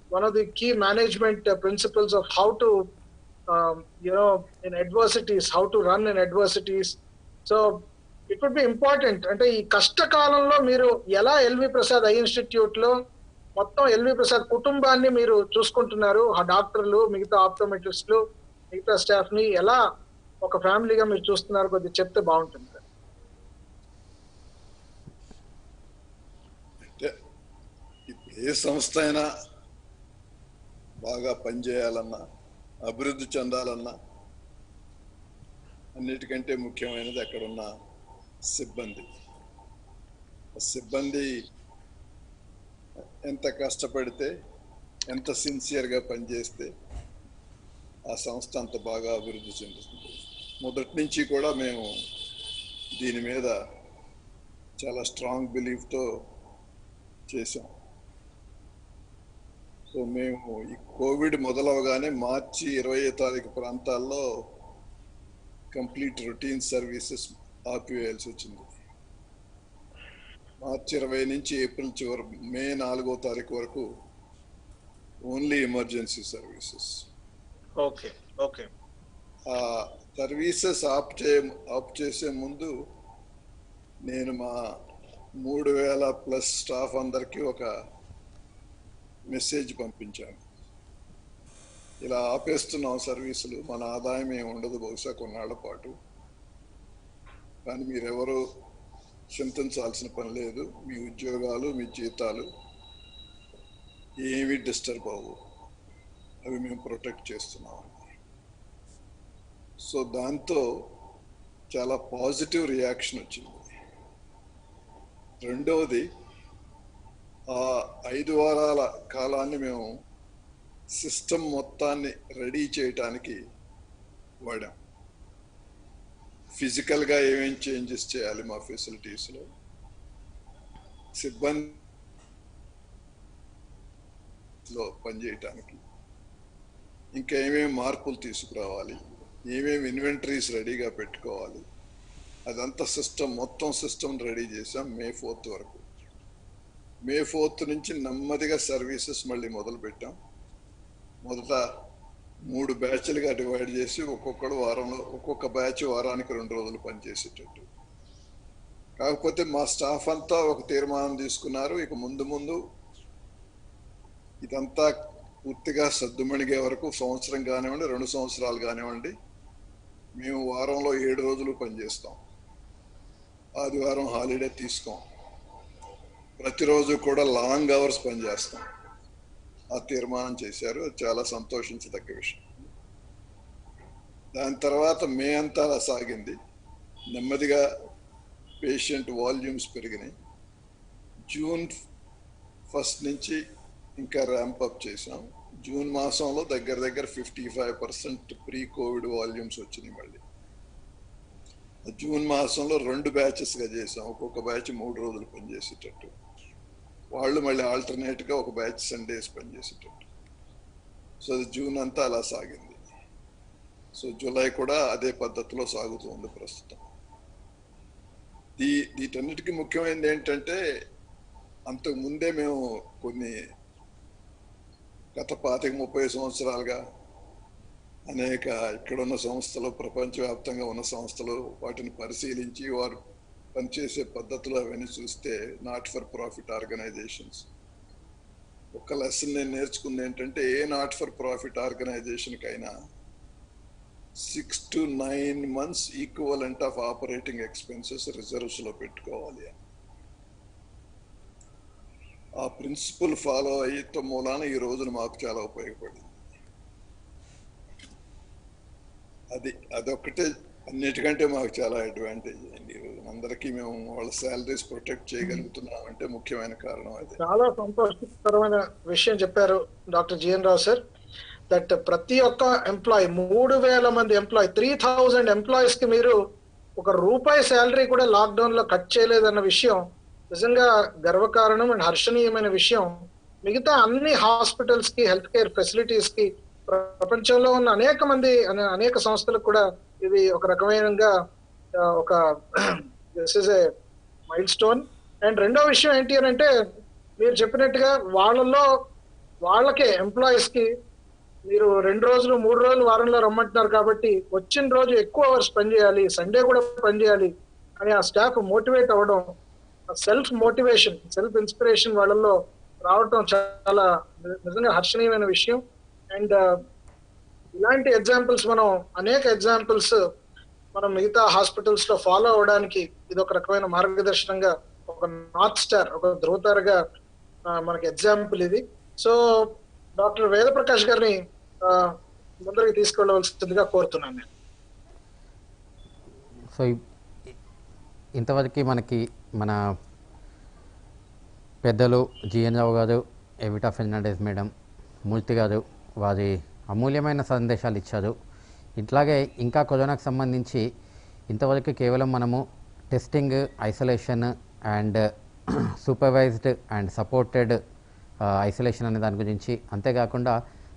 one of the key management principles of how to, in adversities, how to run in adversities. So it would be important. అంటే ఈ కష్టకాలంలో మీరు ఎలా LV Prasad eye institute లో మొత్తం LV Prasad కుటుంబాన్ని మీరు చూసుకుంటున్నారు, ఆ డాక్టర్లు, మిగతా ఆప్టోమెట్రిస్టులు, మిగతా స్టాఫ్ ని ఎలా ఒక ఫ్యామిలీగా మీరు చూస్తున్నారు, కొద్దిగా చెప్తే బాగుంటుంది. ఏ సంస్థ అయినా బాగా పనిచేయాలన్నా, అభివృద్ధి చెందాలన్నా, అన్నిటికంటే ముఖ్యమైనది అక్కడున్న సిబ్బంది. సిబ్బంది ఎంత కష్టపడితే, ఎంత సిన్సియర్గా పనిచేస్తే ఆ సంస్థ అంత బాగా అభివృద్ధి చెందుతుంది. మొదటి నుంచి కూడా మేము దీని మీద చాలా స్ట్రాంగ్ బిలీఫ్తో చేసాం. సో మేము ఈ కోవిడ్ మొదలవగానే మార్చి 20వ తారీఖు ప్రాంతాల్లో కంప్లీట్ రొటీన్ సర్వీసెస్ ఆపివేయాల్సి వచ్చింది. మార్చి 20 నుంచి ఏప్రిల్ చివరి మే 4వ తారీఖు వరకు only emergency services. Okay okay. ఆ సర్వీసెస్ ఆప్ చేసే ముందు నేను మా 3000+ స్టాఫ్ అందరికీ ఒక మెసేజ్ పంపించాను. ఇలా ఆపేస్తున్నాం సర్వీసులు, మన ఆదాయం ఏమి ఉండదు బహుశా కొన్నాళ్ల పాటు, కానీ మీరెవరూ చింతించాల్సిన పని లేదు, మీ ఉద్యోగాలు, మీ జీతాలు ఏమీ డిస్టర్బ్ అవ్వవు, అవి మేము ప్రొటెక్ట్ చేస్తున్నాం. సో దాంతో చాలా పాజిటివ్ రియాక్షన్ వచ్చింది. రెండవది, ఆ 5 వారాల కాలాన్ని మేము సిస్టమ్ మొత్తాన్ని రెడీ చేయటానికి వాడాం. ఫిజికల్గా ఏమేం చేంజెస్ చేయాలి మా ఫెసిలిటీస్లో, సిబ్బందిలో పనిచేయటానికి ఇంకా ఏమేమి మార్పులు తీసుకురావాలి, ఏమేమి ఇన్వెంటరీస్ రెడీగా పెట్టుకోవాలి, అదంతా మొత్తం సిస్టమ్ రెడీ చేసాం మే 4th వరకు. మే 4th నుంచి నెమ్మదిగా సర్వీసెస్ మళ్ళీ మొదలు పెట్టాం. మొదట 3 బ్యాచ్లుగా డివైడ్ చేసి ఒక్కొక్క బ్యాచ్ వారానికి 2 రోజులు పనిచేసేటట్టు. కాకపోతే మా స్టాఫ్ అంతా ఒక తీర్మానం తీసుకున్నారు, ఇక ముందు ఇదంతా పూర్తిగా సద్దుమణిగే వరకు సంవత్సరం కానివ్వండి 2 సంవత్సరాలు కానివ్వండి మేము వారంలో 7 రోజులు పనిచేస్తాం. ఆదివారం హాలిడే తీసుకోం. ప్రతిరోజు కూడా లాంగ్ అవర్స్ పనిచేస్తాం. ఆ తీర్మానం చేశారు. అది చాలా సంతోషించదగ్గ విషయం. దాని తర్వాత మే అంతా అలా సాగింది. నెమ్మదిగా పేషెంట్ వాల్యూమ్స్ పెరిగినాయి. జూన్ 1 నుంచి ఇంకా ర్యాంపప్ చేసాం. జూన్ మాసంలో దగ్గర 55% ప్రీ కోవిడ్ వాల్యూమ్స్ వచ్చినాయి. మళ్ళీ జూన్ మాసంలో 2 బ్యాచెస్గా చేసాం. ఒక్కొక్క బ్యాచ్ 3 రోజులు పనిచేసేటట్టు, వాళ్ళు మళ్ళీ ఆల్టర్నేట్గా ఒక బ్యాచ్ సండేస్ పనిచేసేటట్టు. సో అది జూన్ అంతా అలా సాగింది. సో జూలై కూడా అదే పద్ధతిలో సాగుతుంది ప్రస్తుతం. వీటన్నిటికీ ముఖ్యమైనది ఏంటంటే, అంతకు ముందే మేము కొన్ని గత 25-30 సంవత్సరాలుగా అనేక ఇక్కడున్న సంస్థలు, ప్రపంచవ్యాప్తంగా ఉన్న సంస్థలు వాటిని పరిశీలించి వారు పనిచేసే పద్ధతులు అవన్నీ చూస్తే నాట్ ఫర్ ప్రాఫిట్ ఆర్గనైజేషన్స్ ఒక లెసన్ నేను నేర్చుకుంది ఏంటంటే, ఏ నాట్ ఫర్ ప్రాఫిట్ ఆర్గనైజేషన్కైనా 6 to 9 months equivalent of operating expenses రిజర్వ్స్లో పెట్టుకోవాలి. ఆ ప్రిన్సిపల్ ఫాలో అయ్యటం మూలాన ఈ రోజున మాకు చాలా ఉపయోగపడింది. అదొక్కటే అన్నిటికంటే మాకు చాలా అడ్వాంటేజ్ అండి. ఈ రోజు అందరికీ మేము వాళ్ళ శాలరీస్ ప్రొటెక్ట్ చేయగలుగుతున్నాం అంటే ముఖ్యమైన కారణం అది. చాలా సంతోషకరమైన విషయం చెప్పారు doctor GN Rao sir. That ప్రతి ఒక్క ఎంప్లాయీ 3000 మంది ఎంప్లాయీ 3000 ఎంప్లాయీస్ కి మీరు ₹1 శాలరీ కూడా లాక్డౌన్ లో కట్ చేయలేదన్న విషయం నిజంగా గర్వకారణం అండ్ హర్షణీయమైన విషయం. మిగతా అన్ని హాస్పిటల్స్ కి, హెల్త్ కేర్ ఫెసిలిటీస్ కి, ప్రపంచంలో ఉన్న అనేక సంస్థలకు కూడా ఇది ఒక రకమైన ఒక this is a mile stone. And రెండో విషయం ఏంటి అని అంటే, మీరు చెప్పినట్టుగా వాళ్ళకే ఎంప్లాయీస్ కి మీరు 2 రోజులు 3 రోజులు వారంలో రమ్మంటున్నారు కాబట్టి వచ్చిన రోజు ఎక్కువ అవర్స్ పనిచేయాలి, సండే కూడా పనిచేయాలి అని ఆ స్టాఫ్ మోటివేట్ అవ్వడం, సెల్ఫ్ మోటివేషన్, సెల్ఫ్ ఇన్స్పిరేషన్ వాళ్ళల్లో రావటం చాలా నిజంగా హర్షణీయమైన విషయం. అండ్ ఇలాంటి ఎగ్జాంపుల్స్ అనేక ఎగ్జాంపుల్స్ మనం మిగతా హాస్పిటల్స్ లో ఫాలో అవడానికి ఇది ఒక రకమైన మార్గదర్శనంగా, ఒక నార్త్ స్టార్, ఒక ధ్రువతారగా మనకి ఎగ్జాంపుల్ ఇది. సో డాక్టర్ వేదప్రకాష్ గారిని ముందరికి తీసుకెళ్ళవలసిందిగా కోరుతున్నాను నేను. సో ఇంతవరకు మనకి మన పెద్దలు జిఎన్ రావు గారు, ఎవిటా ఫెర్నాండెజ్ మేడం, మూర్తి గారు వారి అమూల్యమైన సందేశాలు ఇచ్చారు. ఇట్లాగే ఇంకా కరోనాకు సంబంధించి ఇంతవరకు కేవలం మనము testing, isolation and supervised and supported isolation అనే దాని గురించి, అంతేకాకుండా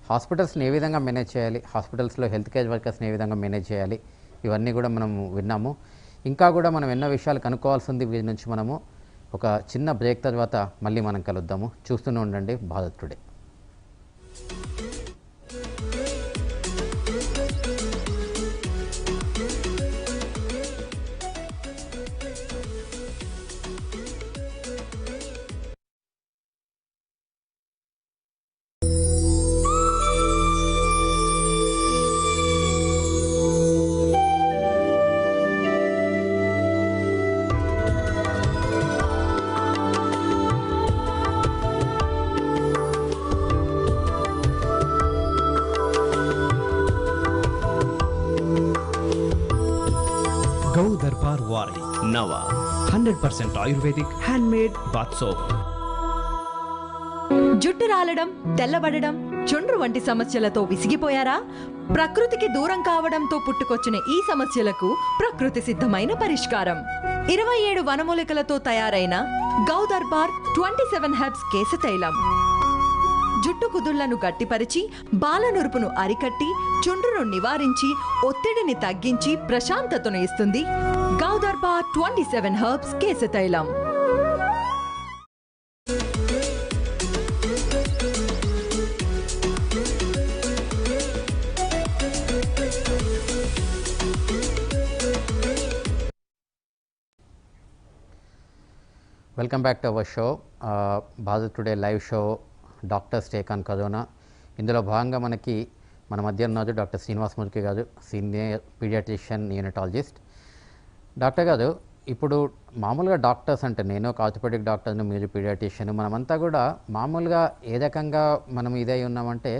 హాస్పిటల్స్ని ఏ విధంగా మేనేజ్ చేయాలి, హాస్పిటల్స్లో హెల్త్ కేర్ వర్కర్స్ని ఏ విధంగా మేనేజ్ చేయాలి, ఇవన్నీ కూడా మనము విన్నాము. ఇంకా కూడా మనం ఎన్నో విషయాలు కనుక్కోవాల్సి ఉంది. వీటి నుంచి మనము ఒక చిన్న బ్రేక్ తర్వాత మళ్ళీ మనం కలుద్దాము. చూస్తూనే ఉండండి భారత్ టుడే. गौ दरबार वारी नवा 100% आयुर्वेदिक हैंडमेड बाथ सोप. జుట్టు రాలడం, తెల్లబడడం, చుండ్రు వంటి సమస్యలతో విసిగిపోయారా? ప్రకృతికి దూరం కావడంతో పుట్టుకొచ్చిన ఈ సమస్యలకు ప్రకృతి సిద్ధమైన పరిష్కారం 27 వనమూలికలతో తయారైన గౌ దర్బార్ 27 హెర్బ్స్ కేశ తైలం. జుట్టు కుదుళ్లను గట్టిపరిచి, బాలనురుపును అరికట్టి, చుండ్రును నివారించి, ఒత్తిడిని తగ్గించి ప్రశాంతతను ఇస్తుంది గౌ దర్బార్ 27 హెర్బ్స్ కేశ తైలం. Welcome back to our show, Bharat Today live show, Doctor's Take on Corona. ఇందులో భాగంగా మన మధ్య ఉన్నారు డాక్టర్ శ్రీనివాస్ మురికి గారు, సీనియర్ పీడియాట్రిషియన్ నియోనటాలజిస్ట్. డాక్టర్ గారు, ఇప్పుడు మామూలుగా డాక్టర్స్ అంటే నేను ఒక ఆర్థోపెడిక్ డాక్టర్ను, మీరు పీడియాట్రిషియన్, మనమంతా కూడా మామూలుగా ఏ రకంగా మనం ఇదై ఉన్నామంటే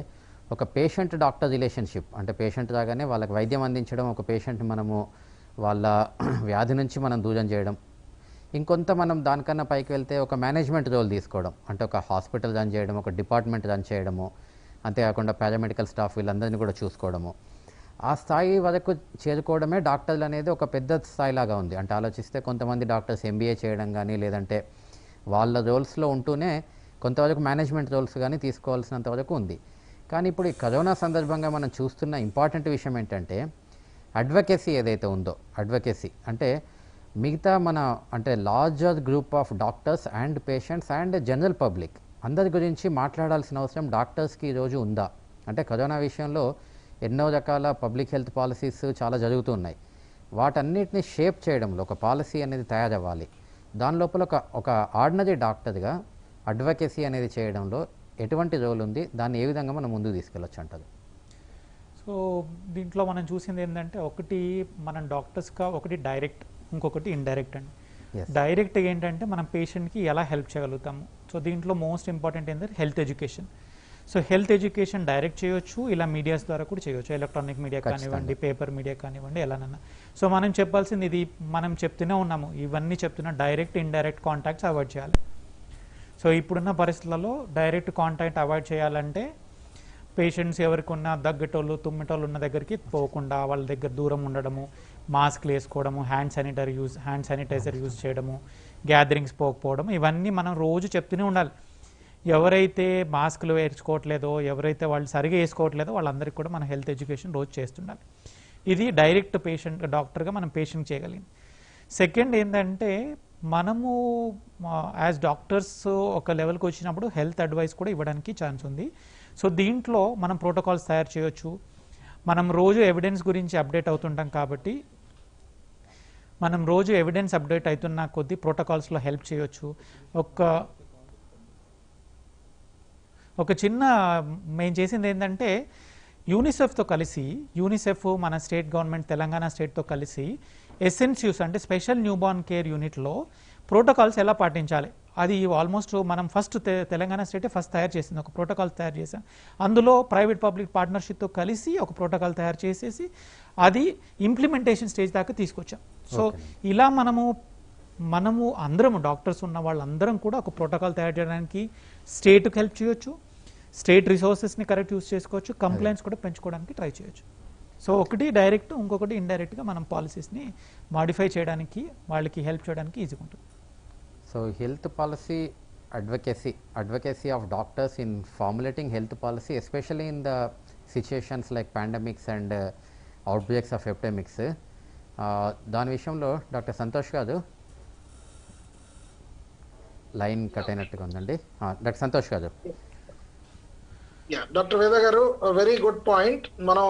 ఒక పేషెంట్ డాక్టర్ రిలేషన్షిప్, అంటే పేషెంట్ రాగానే వాళ్ళకి వైద్యం అందించడం, ఒక పేషెంట్ని మనము వాళ్ళ వ్యాధి నుంచి మనం దూరం చేయడం, ఇంకొంత మనం దానికన్నా పైకి వెళ్తే ఒక మేనేజ్మెంట్ రోల్ తీసుకోవడం, అంటే ఒక హాస్పిటల్ రన్ చేయడం, ఒక డిపార్ట్మెంట్ రన్ చేయడము, అంతేకాకుండా పారామెడికల్ స్టాఫ్ వీళ్ళందరినీ కూడా చూసుకోవడము, ఆ స్థాయి వరకు చేరుకోవడమే డాక్టర్లు అనేది ఒక పెద్ద స్థాయిలాగా ఉంది. అంటే ఆలోచిస్తే కొంతమంది డాక్టర్స్ ఎంబీఏ చేయడం కానీ, లేదంటే వాళ్ళ రోల్స్లో ఉంటూనే కొంతవరకు మేనేజ్మెంట్ రోల్స్ కానీ తీసుకోవాల్సినంత వరకు ఉంది. కానీ ఇప్పుడు ఈ కరోనా సందర్భంగా మనం చూస్తున్న ఇంపార్టెంట్ విషయం ఏంటంటే అడ్వకేసీ ఏదైతే ఉందో, అడ్వకేసీ అంటే మిగతా అంటే larger group of doctors and patients and general public అందరి గురించి మాట్లాడాల్సిన అవసరం డాక్టర్స్కి ఈరోజు ఉందా? అంటే కరోనా విషయంలో ఎన్నో రకాల పబ్లిక్ హెల్త్ పాలసీస్ చాలా జరుగుతున్నాయి. వాటన్నిటిని షేప్ చేయడంలో ఒక పాలసీ అనేది తయారవ్వాలి. దాని లోపల ఒక ఆర్డినరీ డాక్టర్గా అడ్వకేసీ అనేది చేయడంలో ఎటువంటి రోల్ ఉంది, దాన్ని ఏ విధంగా మనం ముందుకు తీసుకెళ్ళొచ్చు అంటారు? సో దీంట్లో మనం చూసింది ఏంటంటే, ఒకటి మనం డాక్టర్స్గా ఒకటి డైరెక్ట్, ఇంకొకటి ఇండైరెక్ట్ అండి. డైరెక్ట్ ఏంటంటే మనం పేషెంట్కి ఎలా హెల్ప్ చేయగలుగుతాము. సో దీంట్లో మోస్ట్ ఇంపార్టెంట్ ఏంటంటే health education. So health education direct చేయొచ్చు, ఇలా మీడియాస్ ద్వారా కూడా చేయొచ్చు, ఎలక్ట్రానిక్ మీడియా కానివ్వండి, పేపర్ మీడియా కానివ్వండి, ఎలానన్నా. సో మనం చెప్పాల్సింది ఇది, మనం చెప్తూనే ఉన్నాము, ఇవన్నీ చెప్తున్నా డైరెక్ట్ ఇండైరెక్ట్ కాంటాక్ట్స్ అవాయిడ్ చేయాలి. సో ఇప్పుడున్న పరిస్థితులలో డైరెక్ట్ కాంటాక్ట్ అవాయిడ్ చేయాలంటే పేషెంట్స్ ఎవరికి ఉన్న దగ్గటోళ్ళు తుమ్మిటోళ్ళు ఉన్న దగ్గరికి పోకుండా వాళ్ళ దగ్గర దూరం ఉండడము, మాస్క్లు వేసుకోవడము, హ్యాండ్ శానిటైజర్ యూజ్ చేయడము, గ్యాదరింగ్స్ పోకపోవడం, ఇవన్నీ మనం రోజు చెప్తూనే ఉండాలి. ఎవరైతే మాస్కులు వేసుకోవట్లేదో, ఎవరైతే వాళ్ళు సరిగా వేసుకోవట్లేదో వాళ్ళందరికీ కూడా మనం హెల్త్ ఎడ్యుకేషన్ రోజు చేస్తుండాలి. ఇది డైరెక్ట్ పేషెంట్ డాక్టర్గా మనం పేషెంట్ చేయగలిగింది. సెకండ్ ఏంటంటే, మనము యాజ్ డాక్టర్స్ ఒక లెవెల్కి వచ్చినప్పుడు హెల్త్ అడ్వైస్ కూడా ఇవ్వడానికి ఛాన్స్ ఉంది. సో దీంట్లో మనం ప్రోటోకాల్స్ తయారు చేయొచ్చు. మనం రోజు ఎవిడెన్స్ గురించి అప్డేట్ అవుతుంటాం కాబట్టి మనం రోజు ఎవిడెన్స్ అప్డేట్ అవుతున్న కొద్దీ ప్రోటోకాల్స్లో హెల్ప్ చేయొచ్చు. ఒక చిన్న మేము చేసింది ఏంటంటే, యూనిసెఫ్తో కలిసి, యూనిసెఫ్ మన స్టేట్ గవర్నమెంట్ తెలంగాణ స్టేట్తో కలిసి ఎస్ఎన్సియూస్ అంటే స్పెషల్ న్యూబార్న్ కేర్ యూనిట్లో ప్రోటోకాల్స్ ఎలా పాటించాలి, అది ఆల్మోస్ట్ మనం ఫస్ట్ తెలంగాణ స్టేటే ఫస్ట్ తయారు చేసింది, ఒక ప్రోటోకాల్ తయారు చేసాం. అందులో ప్రైవేట్ పబ్లిక్ పార్ట్నర్షిప్తో కలిసి ఒక ప్రోటోకాల్ తయారు చేసేసి అది ఇంప్లిమెంటేషన్ స్టేజ్ దాకా తీసుకొచ్చాం. సో ఇలా మనము అందరము డాక్టర్స్ ఉన్న వాళ్ళందరం కూడా ఒక ప్రోటోకాల్ తయారు చేయడానికి స్టేట్కి హెల్ప్ చేయొచ్చు, స్టేట్ రిసోర్సెస్ని కరెక్ట్ యూజ్ చేసుకోవచ్చు, కంప్లైంట్స్ కూడా పెంచుకోవడానికి ట్రై చేయొచ్చు. సో ఒకటి డైరెక్ట్, ఇంకొకటి ఇండైరెక్ట్గా మనం పాలసీస్ని మాడిఫై చేయడానికి, వాళ్ళకి హెల్ప్ చేయడానికి ఈజీగా ఉంటుంది. So health policy advocacy of doctors in formulating health policy, especially in the situations like pandemics and outbreaks of epidemics. దాని విషయంలో డాక్టర్ సంతోష్ గారు, లైన్ కట్ అయినట్టుగా ఉందండి. డాక్టర్ సంతోష్ గారు. డాక్టర్ వేద గారు, వెరీ గుడ్ పాయింట్. మనం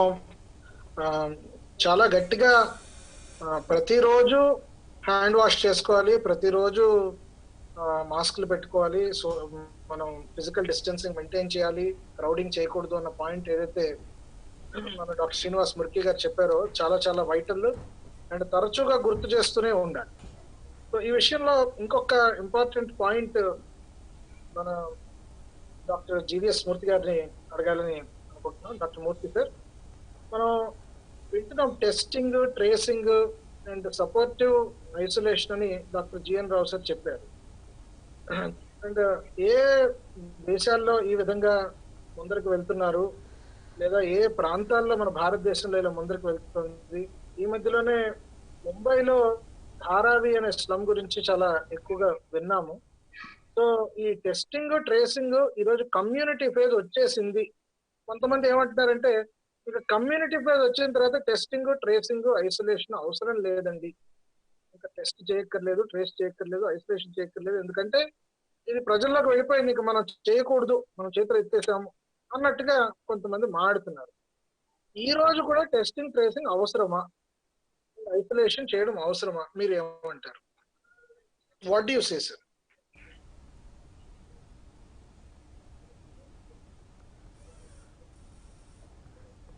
చాలా గట్టిగా ప్రతిరోజు హ్యాండ్ వాష్ చేసుకోవాలి, ప్రతిరోజు మాస్కులు పెట్టుకోవాలి, సో మనం ఫిజికల్ డిస్టెన్సింగ్ మెయింటైన్ చేయాలి, క్రౌడింగ్ చేయకూడదు అన్న పాయింట్ ఏదైతే మన డాక్టర్ శ్రీనివాస్ మురికి గారు చెప్పారో చాలా చాలా వైటల్ అండ్ తరచుగా గుర్తు చేస్తూనే ఉండాలి. సో ఈ విషయంలో ఇంకొక ఇంపార్టెంట్ పాయింట్ మన డాక్టర్ జీవీఎస్ మూర్తి గారిని అడగాలని అనుకుంటున్నాం. డాక్టర్ మూర్తి సార్, మనం వింటున్నాం testing, tracing and supportive isolation అని డాక్టర్ జిఎన్ రావు సార్ చెప్పారు. అండ్ ఏ దేశాల్లో ఈ విధంగా ముందరికి వెళ్తున్నారు, లేదా ఏ ప్రాంతాల్లో మన భారతదేశంలో ఇలా ముందరికి వెళ్తుంది? ఈ మధ్యలోనే ముంబైలో ధారావి అనే స్లమ్ గురించి చాలా ఎక్కువగా విన్నాము. సో ఈ టెస్టింగ్, ట్రేసింగ్ ఈరోజు కమ్యూనిటీ ఫేజ్ వచ్చేసింది. కొంతమంది ఏమంటున్నారంటే, ఇక కమ్యూనిటీ ఫేజ్ వచ్చిన తర్వాత టెస్టింగ్, ట్రేసింగ్, ఐసోలేషన్ అవసరం లేదండి, ఇంకా టెస్ట్ చేయక్కర్లేదు, ట్రేస్ చేయక్కర్లేదు, ఐసోలేషన్ చేయక్కర్లేదు, ఎందుకంటే ఇది ప్రజల్లోకి వెళ్ళిపోయింది, ఇంకా మనం చేయకూడదు, మనం చేతులు ఎత్తేసాము అన్నట్టుగా కొంతమంది మాడుతున్నారు. ఈ రోజు కూడా టెస్టింగ్, ట్రేసింగ్ అవసరమా, ఐసోలేషన్ చేయడం అవసరమా? మీరు ఏమంటారు? What do you say sir?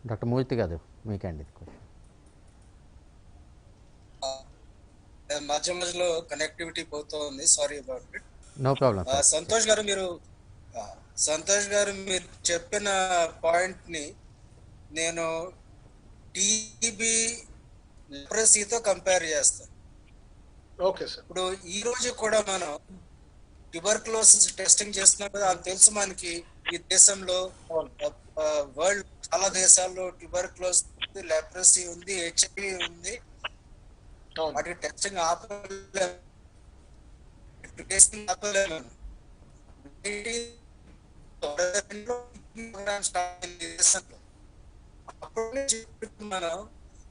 Doctor Murthy garu మీకండి క్వశ్చన్. మధ్య మధ్యలో కనెక్టివిటీ పోతుంది, sorry about it. No problem. Santosh garu మీరు చెప్పిన పాయింట్ ని నేను టీబీ లెప్రసీతో కంపేర్ చేస్తాను. Okay sir. ఇప్పుడు ఈ రోజు కూడా మనం ట్యూబర్క్లోసిస్ టెస్టింగ్ చేస్తున్నాం కదా, అది తెలుసు మనకి. ఈ దేశంలో వరల్డ్ చాలా దేశాల్లో ట్యూబర్క్లోసిస్, లెప్రసీ ఉంది, హెచ్ఐవి ఉంది. వాటి టెస్టింగ్ ఆపలేము. మనం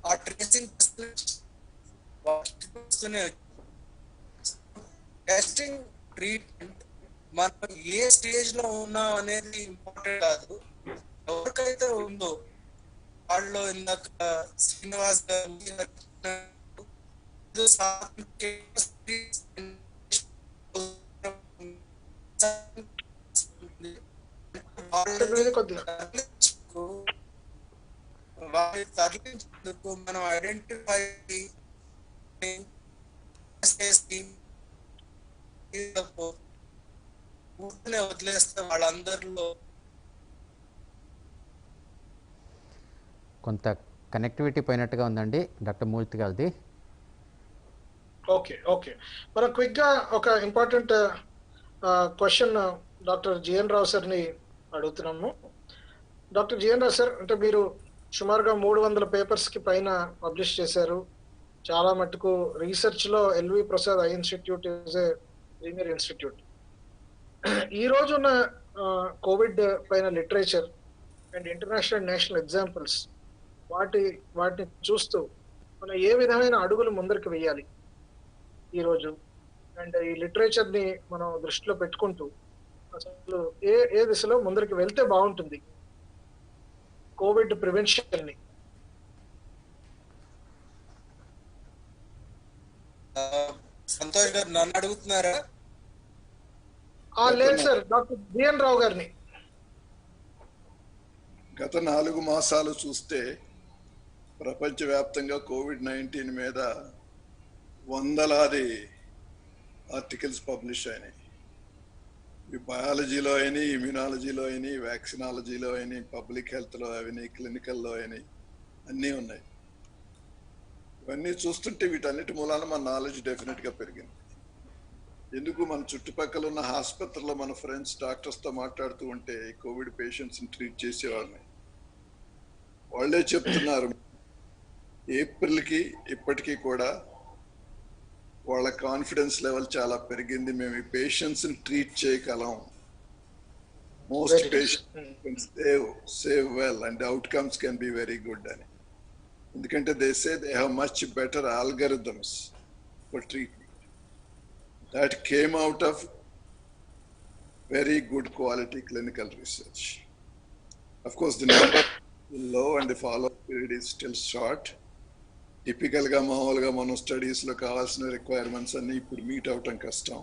ఆ ట్రేసింగ్ టెస్టింగ్ ట్రీట్మెంట్ మనం ఏ స్టేజ్ లో ఉన్నాం అనేది ఇంపార్టెంట్ కాదు. ఎవరికైతే ఉందో వాళ్ళు ఇందాక శ్రీనివాస్ గారు వారి తరలించేందుకు మనం ఐడెంటిఫై చేసి వదిలేస్తే వాళ్ళందరిలో కొంత కనెక్టివిటీ పోయినట్టుగా ఉందండి డాక్టర్ మూర్తి గారిది. ఓకే ఓకే, మనం క్విక్గా ఒక ఇంపార్టెంట్ క్వశ్చన్ డాక్టర్ జిఎన్ రావు సార్ని అడుగుతున్నాము. డాక్టర్ జిఎన్ రావు సార్, అంటే మీరు సుమారుగా 300 పేపర్స్కి పైన పబ్లిష్ చేశారు. చాలా మటుకు రీసెర్చ్లో LV Prasad eye institute is a premier institute. ఈ రోజున్న కోవిడ్ పైన literature and international national examples వాటిని చూస్తూ మనం ఏ విధమైన అడుగులు ముందరికి వెయ్యాలి ఈరోజు, అండ్ ఈ లిటరేచర్ని మనం దృష్టిలో పెట్టుకుంటూ అసలు ఏ దిశలో ముందరికి వెళ్తే బాగుంటుంది కోవిడ్ ప్రివెన్షన్ని? సంతోష్ గారు నన్ను అడుగుతున్నారా? లేదు సార్, డాక్టర్ బిఎన్ రావు గారిని. గత 4 మాసాలు చూస్తే ప్రపంచవ్యాప్తంగా కోవిడ్-19 మీద వందలాది ఆర్టికల్స్ పబ్లిష్ అయినాయి. ఈ బయాలజీలో అయినాయి, ఇమ్యూనాలజీలో అయినాయి, వ్యాక్సినాలజీలో అయినాయి, పబ్లిక్ హెల్త్లో అయినాయి, క్లినికల్లో అయినాయి, అన్నీ ఉన్నాయి. ఇవన్నీ చూస్తుంటే వీటన్నిటి మూలాన మన నాలెడ్జ్ డెఫినెట్గా పెరిగింది. ఎందుకు మన చుట్టుపక్కల ఉన్న ఆసుపత్రిలో మన ఫ్రెండ్స్ డాక్టర్స్తో మాట్లాడుతూ ఉంటే కోవిడ్ పేషెంట్స్ని ట్రీట్ చేసేవాళ్ళని వాళ్ళే చెప్తున్నారు, ఏప్రిల్కి ఇప్పటికీ కూడా వాళ్ళ కాన్ఫిడెన్స్ లెవెల్ చాలా పెరిగింది, మేము ఈ పేషెంట్స్ని ట్రీట్ చేయగలం, most patients save well and outcomes can be very good అని. ఎందుకంటే they say they have much better algorithms for treatment that came out of very good quality clinical research. Of course, the number is low and the follow-up period is still short. Typically, మామూలుగా మనం స్టడీస్లో కావాల్సిన requirements అన్ని ఇప్పుడు meet అవటం కష్టం.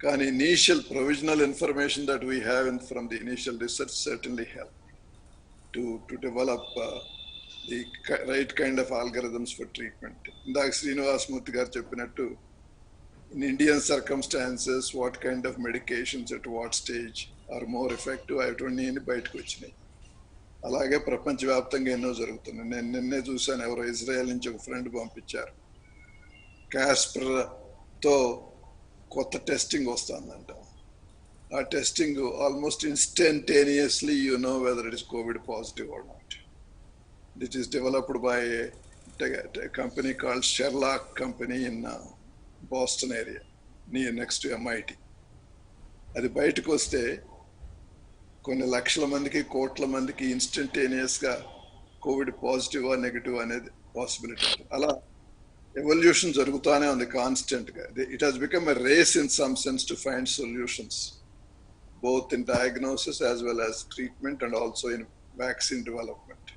కానీ initial provisional information that we have from the initial research certainly help to develop the right kind of algorithms for treatment. ఇందాక శ్రీనివాస్ మూర్తి గారు చెప్పినట్టు in Indian circumstances, what kind of medications at what stage are more effective, అవన్నీ బయటకు వచ్చినాయి. అలాగే ప్రపంచవ్యాప్తంగా ఎన్నో జరుగుతున్నాయి. నేను నిన్నే చూశాను, ఎవరో ఇజ్రాయెల్ నుంచి ఒక ఫ్రెండ్ పంపించారు, కాస్పర్తో కొత్త టెస్టింగ్ వస్తుందంట. ఆ testing almost instantaneously you know whether it is COVID positive or not. That is developed by a company called Sherlock Company in Boston area, next to MIT. అది బయటకు వస్తే కొన్ని లక్షల మందికి, కోట్ల మందికి ఇన్స్టంటేనియస్గా కోవిడ్ పాజిటివ్ నెగిటివ్ అనేది పాసిబిలిటీ. అలా ఎవల్యూషన్ జరుగుతూనే ఉంది కాన్స్టెంట్గా. It has become a race in some sense to find solutions both in diagnosis as well as treatment and also in vaccine development.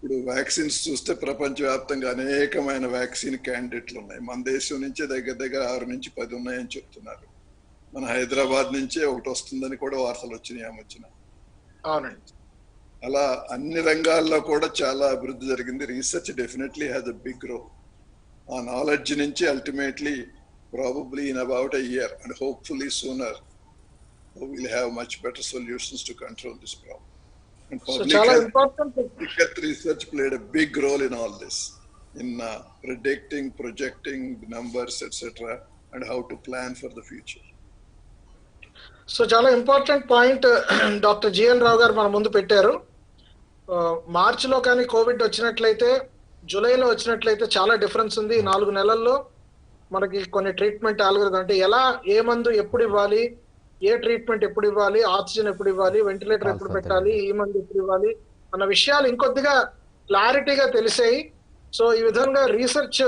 ఇప్పుడు వ్యాక్సిన్స్ చూస్తే ప్రపంచవ్యాప్తంగా అనేకమైన వ్యాక్సిన్ క్యాండిడేట్లు ఉన్నాయి. మన దేశం నుంచే దగ్గర 6 నుంచి 10 ఉన్నాయని చెప్తున్నారు. మన హైదరాబాద్ నుంచే ఒకటి వస్తుందని కూడా వార్తలు వచ్చినాయి. అవునండి. అలా అన్ని రంగాల్లో కూడా చాలా అభివృద్ధి జరిగింది. Research definitely has a big role. ఆ నాలెడ్జ్ నుంచి ultimately probably in about a year and hopefully sooner we'll have much better solutions to control this problem. And public health research played a big role in all this, in predicting, projecting numbers, etc., and how to plan for the future. So చాలా important point doctor GN Rao గారు మన ముందు పెట్టారు. మార్చిలో కానీ Covid వచ్చినట్లయితే, జూలైలో వచ్చినట్లయితే చాలా డిఫరెన్స్ ఉంది. 4 నెలల్లో మనకి కొన్ని ట్రీట్మెంట్ ఆల్గోరిథం, అంటే ఎలా, ఏ మందు ఎప్పుడు ఇవ్వాలి, ఏ ట్రీట్మెంట్ ఎప్పుడు ఇవ్వాలి, ఆక్సిజన్ ఎప్పుడు ఇవ్వాలి, వెంటిలేటర్ ఎప్పుడు పెట్టాలి, ఈ మందు ఎప్పుడు ఇవ్వాలి అన్న విషయాలు ఇంకొద్దిగా క్లారిటీగా తెలిసాయి. సో ఈ విధంగా రీసెర్చ్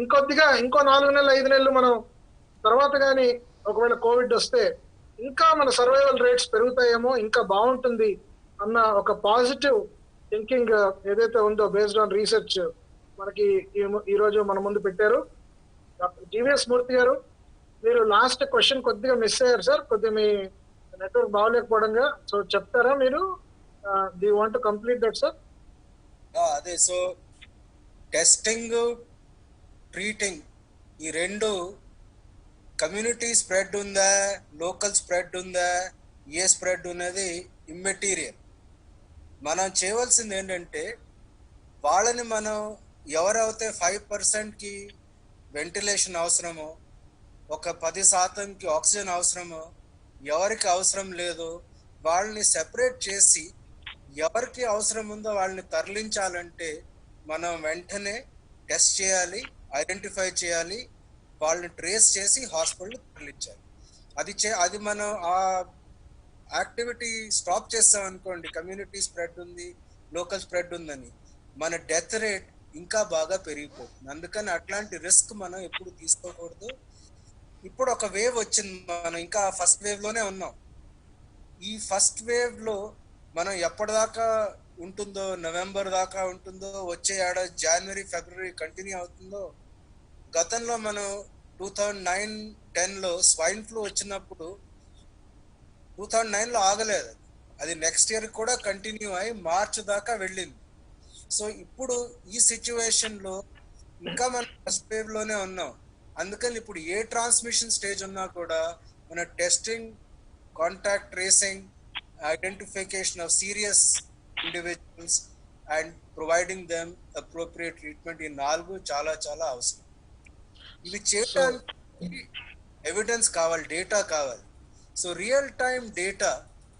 ఇంకొద్దిగా ఇంకో 4 నెలలు 5 నెలలు మనం తర్వాత కానీ ఒకవేళ కోవిడ్ వస్తే ఇంకా మన సర్వైవల్ రేట్స్ పెరుగుతాయేమో, ఇంకా బాగుంటుంది అన్న ఒక పాజిటివ్ థింకింగ్ ఏదైతే ఉందో బేస్డ్ ఆన్ రీసెర్చ్ మనకి ఈ రోజు మన ముందు పెట్టారు. డాక్టర్ జివిఎస్ మూర్తి గారు, మీరు లాస్ట్ క్వశ్చన్ కొద్దిగా మిస్ అయ్యారు సార్, కొద్దిగా మీ నెట్వర్క్ బాగోలేకపోవడంగా. సో చెప్తారా మీరు, do you want to complete that sir? అదే, సో టెస్టింగ్, ట్రీటింగ్ ఈ రెండు కమ్యూనిటీ స్ప్రెడ్ ఉందా, లోకల్ స్ప్రెడ్ ఉందా, ఏ స్ప్రెడ్ ఉన్నది ఇమ్మెటీరియల్. మనం చేయవలసింది ఏంటంటే వాళ్ళని మనం ఎవరైతే 5%కి వెంటిలేషన్ అవసరమో, ఒక 10%కి ఆక్సిజన్ అవసరమో, ఎవరికి అవసరం లేదో వాళ్ళని సెపరేట్ చేసి ఎవరికి అవసరం ఉందో వాళ్ళని తరలించాలంటే మనం వెంటనే టెస్ట్ చేయాలి, ఐడెంటిఫై చేయాలి, వాళ్ళని ట్రేస్ చేసి హాస్పిటల్ తరలించాలి. అది మనం ఆ యాక్టివిటీ స్టాప్ చేస్తాం అనుకోండి, కమ్యూనిటీ స్ప్రెడ్ ఉంది, లోకల్ స్ప్రెడ్ ఉందని, మన డెత్ రేట్ ఇంకా బాగా పెరిగిపోతుంది. అందుకని అట్లాంటి రిస్క్ మనం ఎప్పుడు తీసుకోకూడదు. ఇప్పుడు ఒక వేవ్ వచ్చింది, మనం ఇంకా ఫస్ట్ వేవ్ లోనే ఉన్నాం. ఈ ఫస్ట్ వేవ్ లో మనం ఎప్పటిదాకా ఉంటుందో, నవంబర్ దాకా ఉంటుందో, వచ్చే ఏడాది జనవరి ఫిబ్రవరి కంటిన్యూ అవుతుందో. గతంలో మనం 2009-10లో స్వైన్ ఫ్లూ వచ్చినప్పుడు 2009లో ఆగలేదు, అది నెక్స్ట్ ఇయర్ కూడా కంటిన్యూ అయి మార్చ్ దాకా వెళ్ళింది. సో ఇప్పుడు ఈ సిచ్యువేషన్ లో ఇంకా మనం ఫస్ట్ వేవ్ లోనే ఉన్నాం. అందుకని ఇప్పుడు ఏ ట్రాన్స్మిషన్ స్టేజ్ ఉన్నా కూడా మన testing, contact tracing, identification of serious individuals and providing them appropriate treatment, ఈ 4 చాలా చాలా అవసరం. ఇవి చేయడానికి ఎవిడెన్స్ కావాలి, డేటా కావాలి. సో రియల్ టైం డేటా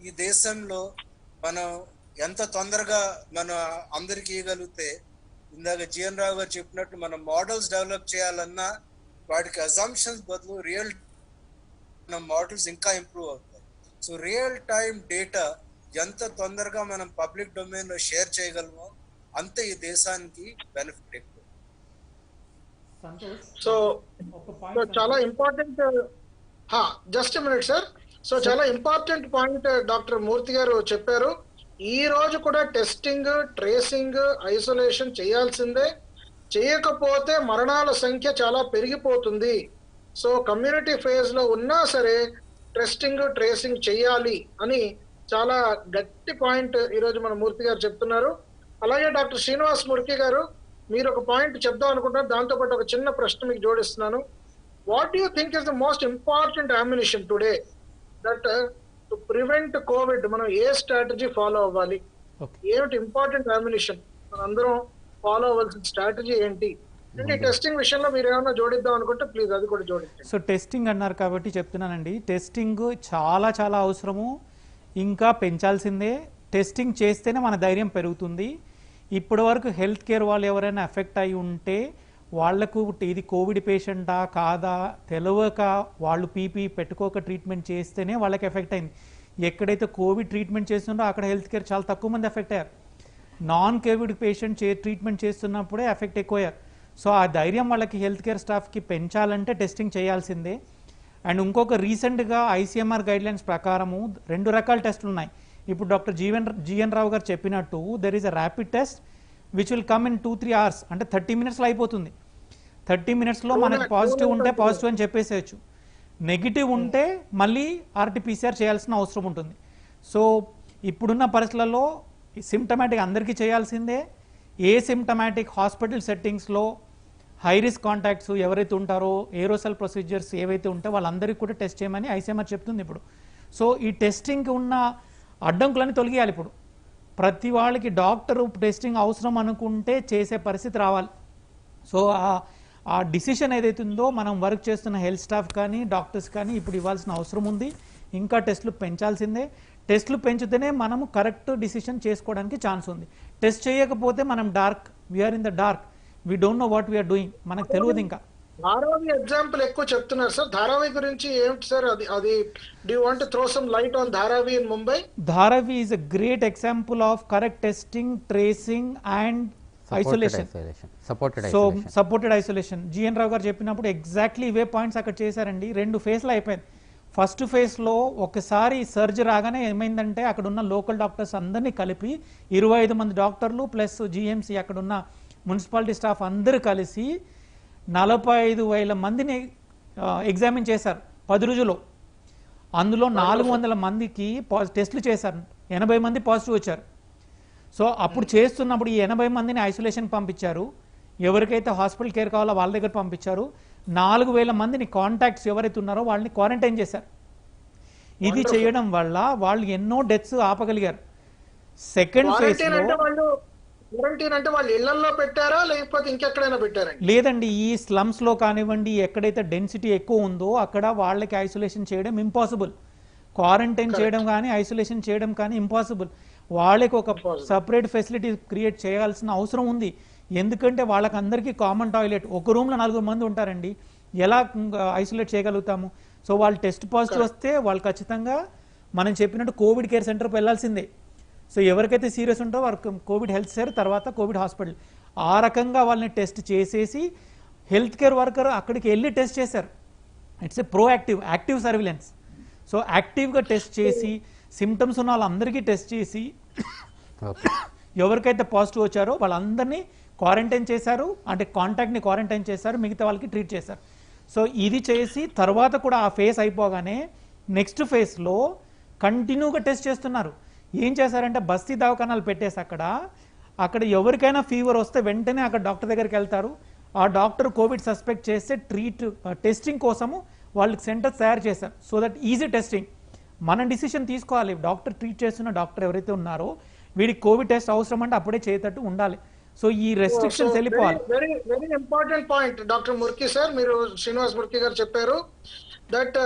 ఈ దేశంలో మనం ఎంత తొందరగా మనం అందరికి ఇవ్వగలిగితే, ఇందాక జిఎన్ రావు గారు చెప్పినట్టు మనం మోడల్స్ డెవలప్ చేయాలన్నా వాటికి అజంప్షన్స్ బదులు రియల్ మోడల్స్ ఇంకా ఇంప్రూవ్ అవుతాయి. సో రియల్ టైం డేటా ఎంత తొందరగా మనం పబ్లిక్ డొమైన్ లో షేర్ చేయగలమో అంత ఈ దేశానికి బెనిఫిట్ ఎక్కువ. సో చాలా important, just minute sir. So చాలా ఇంపార్టెంట్ పాయింట్ డాక్టర్ మూర్తి గారు చెప్పారు. ఈ రోజు కూడా టెస్టింగ్, ట్రేసింగ్, ఐసోలేషన్ చేయాల్సిందే. చేయకపోతే మరణాల సంఖ్య చాలా పెరిగిపోతుంది. సో కమ్యూనిటీ ఫేజ్ లో ఉన్నా సరే టెస్టింగ్, ట్రేసింగ్ చేయాలి అని చాలా గట్టి పాయింట్ ఈరోజు మన మూర్తి గారు చెప్తున్నారు. అలాగే డాక్టర్ శ్రీనివాస్ ముర్కి గారు, మీరు ఒక పాయింట్ చెప్దాం అనుకుంటున్నారు, దాంతోపాటు ఒక చిన్న ప్రశ్న మీకు జోడిస్తున్నాను. What you think is the most important ammunition today that to prevent COVID? మనం ఏ స్ట్రాటజీ ఫాలో అవ్వాలి? ఏమిటి ఇంపార్టెంట్ అమ్యునిషన్? మనం అందరం ఫాలో అవ్వాల్సిన స్ట్రాటజీ ఏంటి? అంటే టెస్టింగ్ విషయంలో మీరు ఏమైనా జోడిద్దాం అనుకుంటే ప్లీజ్ అది కూడా జోడించండి. సో టెస్టింగ్ అన్నారు కాబట్టి చెప్తున్నానండి, టెస్టింగ్ చాలా చాలా అవసరము, ఇంకా పెంచాల్సిందే. టెస్టింగ్ చేస్తేనే మన ధైర్యం పెరుగుతుంది. ఇప్పటి వరకు హెల్త్ కేర్ వాళ్ళు ఎవరైనా ఎఫెక్ట్ అయి ఉంటే వాళ్లకు ఇది కోవిడ్ పేషెంటా కాదా తెలియక వాళ్ళు పీపీ పెట్టుకోక ట్రీట్మెంట్ చేస్తేనే వాళ్ళకి ఎఫెక్ట్ అయింది. ఎక్కడైతే కోవిడ్ ట్రీట్మెంట్ చేస్తుందో అక్కడ హెల్త్ కేర్ చాలా తక్కువ మంది ఎఫెక్ట్ అయ్యారు. నాన్ కోవిడ్ పేషెంట్ ట్రీట్మెంట్ చేస్తున్నప్పుడే ఎఫెక్ట్ ఎక్కువయ్యారు. సో ఆ ధైర్యం వాళ్ళకి హెల్త్ కేర్ స్టాఫ్కి పెంచాలంటే టెస్టింగ్ చేయాల్సిందే. అండ్ ఇంకొక రీసెంట్గా ఐసీఎంఆర్ గైడ్లైన్స్ ప్రకారము 2 రకాల టెస్టులు ఉన్నాయి. ఇప్పుడు డాక్టర్ జిఎన్ రావు గారు చెప్పినట్టు there is a rapid test which will come in 2-3 hours, అంటే 30 minutesలో అయిపోతుంది. 30 minutesలో మనకి పాజిటివ్ ఉంటే పాజిటివ్ అని చెప్పేసేయచ్చు, నెగిటివ్ ఉంటే మళ్ళీ ఆర్టీపీసీఆర్ చేయాల్సిన అవసరం ఉంటుంది. సో ఇప్పుడున్న పరిస్థితులలో సిమ్టమాటిక్ అందరికీ చేయాల్సిందే. ఏ సిమ్టమాటిక్ హాస్పిటల్ సెట్టింగ్స్లో హై రిస్క్ కాంటాక్ట్స్ ఎవరైతే ఉంటారో, ఏరోసెల్ ప్రొసీజర్స్ ఏవైతే ఉంటాయో వాళ్ళందరికీ కూడా టెస్ట్ చేయమని ఐసీఎంఆర్ చెప్తుంది ఇప్పుడు. సో ఈ టెస్టింగ్కి ఉన్న అడ్డంకులని తొలగియాలి. ఇప్పుడు ప్రతి వాళ్ళకి డాక్టర్ టెస్టింగ్ అవసరం అనుకుంటే చేసే పరిస్థితి రావాలి. సో ఆ డిసిషన్ ఏదైతే ఉందో మనం వర్క్ చేస్తున్న హెల్త్ స్టాఫ్ కానీ డాక్టర్స్ కానీ ఇప్పుడు ఇవ్వాల్సిన అవసరం ఉంది. ఇంకా టెస్టులు పెంచాల్సిందే. టెస్టులు పెంచితేనే మనము కరెక్ట్ డిసిషన్ చేసుకోవడానికి ఛాన్స్ ఉంది. టెస్ట్ చేయకపోతే మనం we're in the dark, we don't know what we're doing, మనకు తెలియదు. ఇంకా ధారావి ఎగ్జాంపుల్ ఎక్కువ చెప్తున్నారు సార్. ధారావి గురించి ఏంటి సార్? అది do you want to throw some light on Dharavi in Mumbai? Dharavi is a great example of correct testing, tracing and isolation. So supported isolation GN Rao garu చెప్పినప్పుడు exactly ఇవే పాయింట్స్ అక్కడ చేశారండి. 2 ఫేజ్లు అయిపోయింది. ఫస్ట్ ఫేజ్లో ఒకసారి సర్జ్ రాగానే ఏమైందంటే అక్కడ ఉన్న లోకల్ డాక్టర్స్ అందరినీ కలిపి 25 మంది డాక్టర్లు ప్లస్ జిఎంసి అక్కడున్న మున్సిపాలిటీ స్టాఫ్ అందరూ కలిసి 45,000 మందిని ఎగ్జామిన్ చేశారు 10 రోజుల్లో. అందులో 400 మందికి టెస్టులు చేశారు, 80 మంది పాజిటివ్ వచ్చారు. సో అప్పుడు చేస్తున్నప్పుడు ఈ 80 మందిని ఐసోలేషన్కి పంపించారు. ఎవరికైతే హాస్పిటల్ కేర్ కావాలో వాళ్ళ దగ్గర పంపించారు. 4,000 మందిని కాంటాక్ట్స్ ఎవరైతే ఉన్నారో వాళ్ళని క్వారంటైన్ చేశారు. ఇది చేయడం వల్ల వాళ్ళు ఎన్నో డెత్స్ ఆపగలిగారు. సెకండ్ ఫేజ్ లేదండి, ఈ స్లమ్స్ లో కానివ్వండి, ఎక్కడైతే డెన్సిటీ ఎక్కువ ఉందో అక్కడ వాళ్ళకి ఐసోలేషన్ చేయడం ఇంపాసిబుల్. క్వారంటైన్ చేయడం కానీ ఐసోలేషన్ చేయడం కానీ ఇంపాసిబుల్. వాళ్ళకి ఒక సపరేట్ ఫెసిలిటీ క్రియేట్ చేయాల్సిన అవసరం ఉంది. ఎందుకంటే వాళ్ళకి అందరికీ కామన్ టాయిలెట్, ఒక రూమ్లో 4 మంది ఉంటారండి, ఎలా ఐసోలేట్ చేయగలుగుతాము? సో వాళ్ళు టెస్ట్ పాజిటివ్ వస్తే వాళ్ళు ఖచ్చితంగా మనం చెప్పినట్టు కోవిడ్ కేర్ సెంటర్కి వెళ్ళాల్సిందే. సో ఎవరికైతే సీరియస్ ఉంటో వారికి కోవిడ్ హెల్త్ కేర్, తర్వాత కోవిడ్ హాస్పిటల్, ఆ రకంగా వాళ్ళని టెస్ట్ చేసేసి హెల్త్ కేర్ వర్కర్ అక్కడికి వెళ్ళి టెస్ట్ చేశారు. It's a active surveillance. So యాక్టివ్గా టెస్ట్ చేసి సిమ్టమ్స్ ఉన్న వాళ్ళందరికీ టెస్ట్ చేసి ఎవరికైతే పాజిటివ్ వచ్చారో వాళ్ళందరినీ క్వారంటైన్ చేశారు, అంటే కాంటాక్ట్ని క్వారంటైన్ చేశారు, మిగతా వాళ్ళకి ట్రీట్ చేశారు. సో ఇది చేసి తర్వాత కూడా ఆ ఫేజ్ అయిపోగానే నెక్స్ట్ ఫేజ్లో కంటిన్యూగా టెస్ట్ చేస్తున్నారు. ఏం చేశారంటే బస్తీ దవాఖానాలు పెట్టేసి అక్కడ ఎవరికైనా ఫీవర్ వస్తే వెంటనే అక్కడ డాక్టర్ దగ్గరికి వెళ్తారు. ఆ డాక్టర్ కోవిడ్ సస్పెక్ట్ చేస్తే టెస్టింగ్ కోసము వాళ్ళకి సెంటర్స్ తయారు చేశారు. So that easy testing. మనం డిసిషన్ తీసుకోవాలి. డాక్టర్ ట్రీట్ చేస్తున్న డాక్టర్ ఎవరైతే ఉన్నారో వీడికి కోవిడ్ టెస్ట్ అవసరం అంటే అప్పుడే చేసేటట్టు ఉండాలి. సో ఈ రెస్ట్రిక్షన్స్ వెళ్ళిపోవాలి. Very very important point doctor Murki sir, మీరు శ్రీనివాస్ ముర్కి గారు చెప్పారు దట్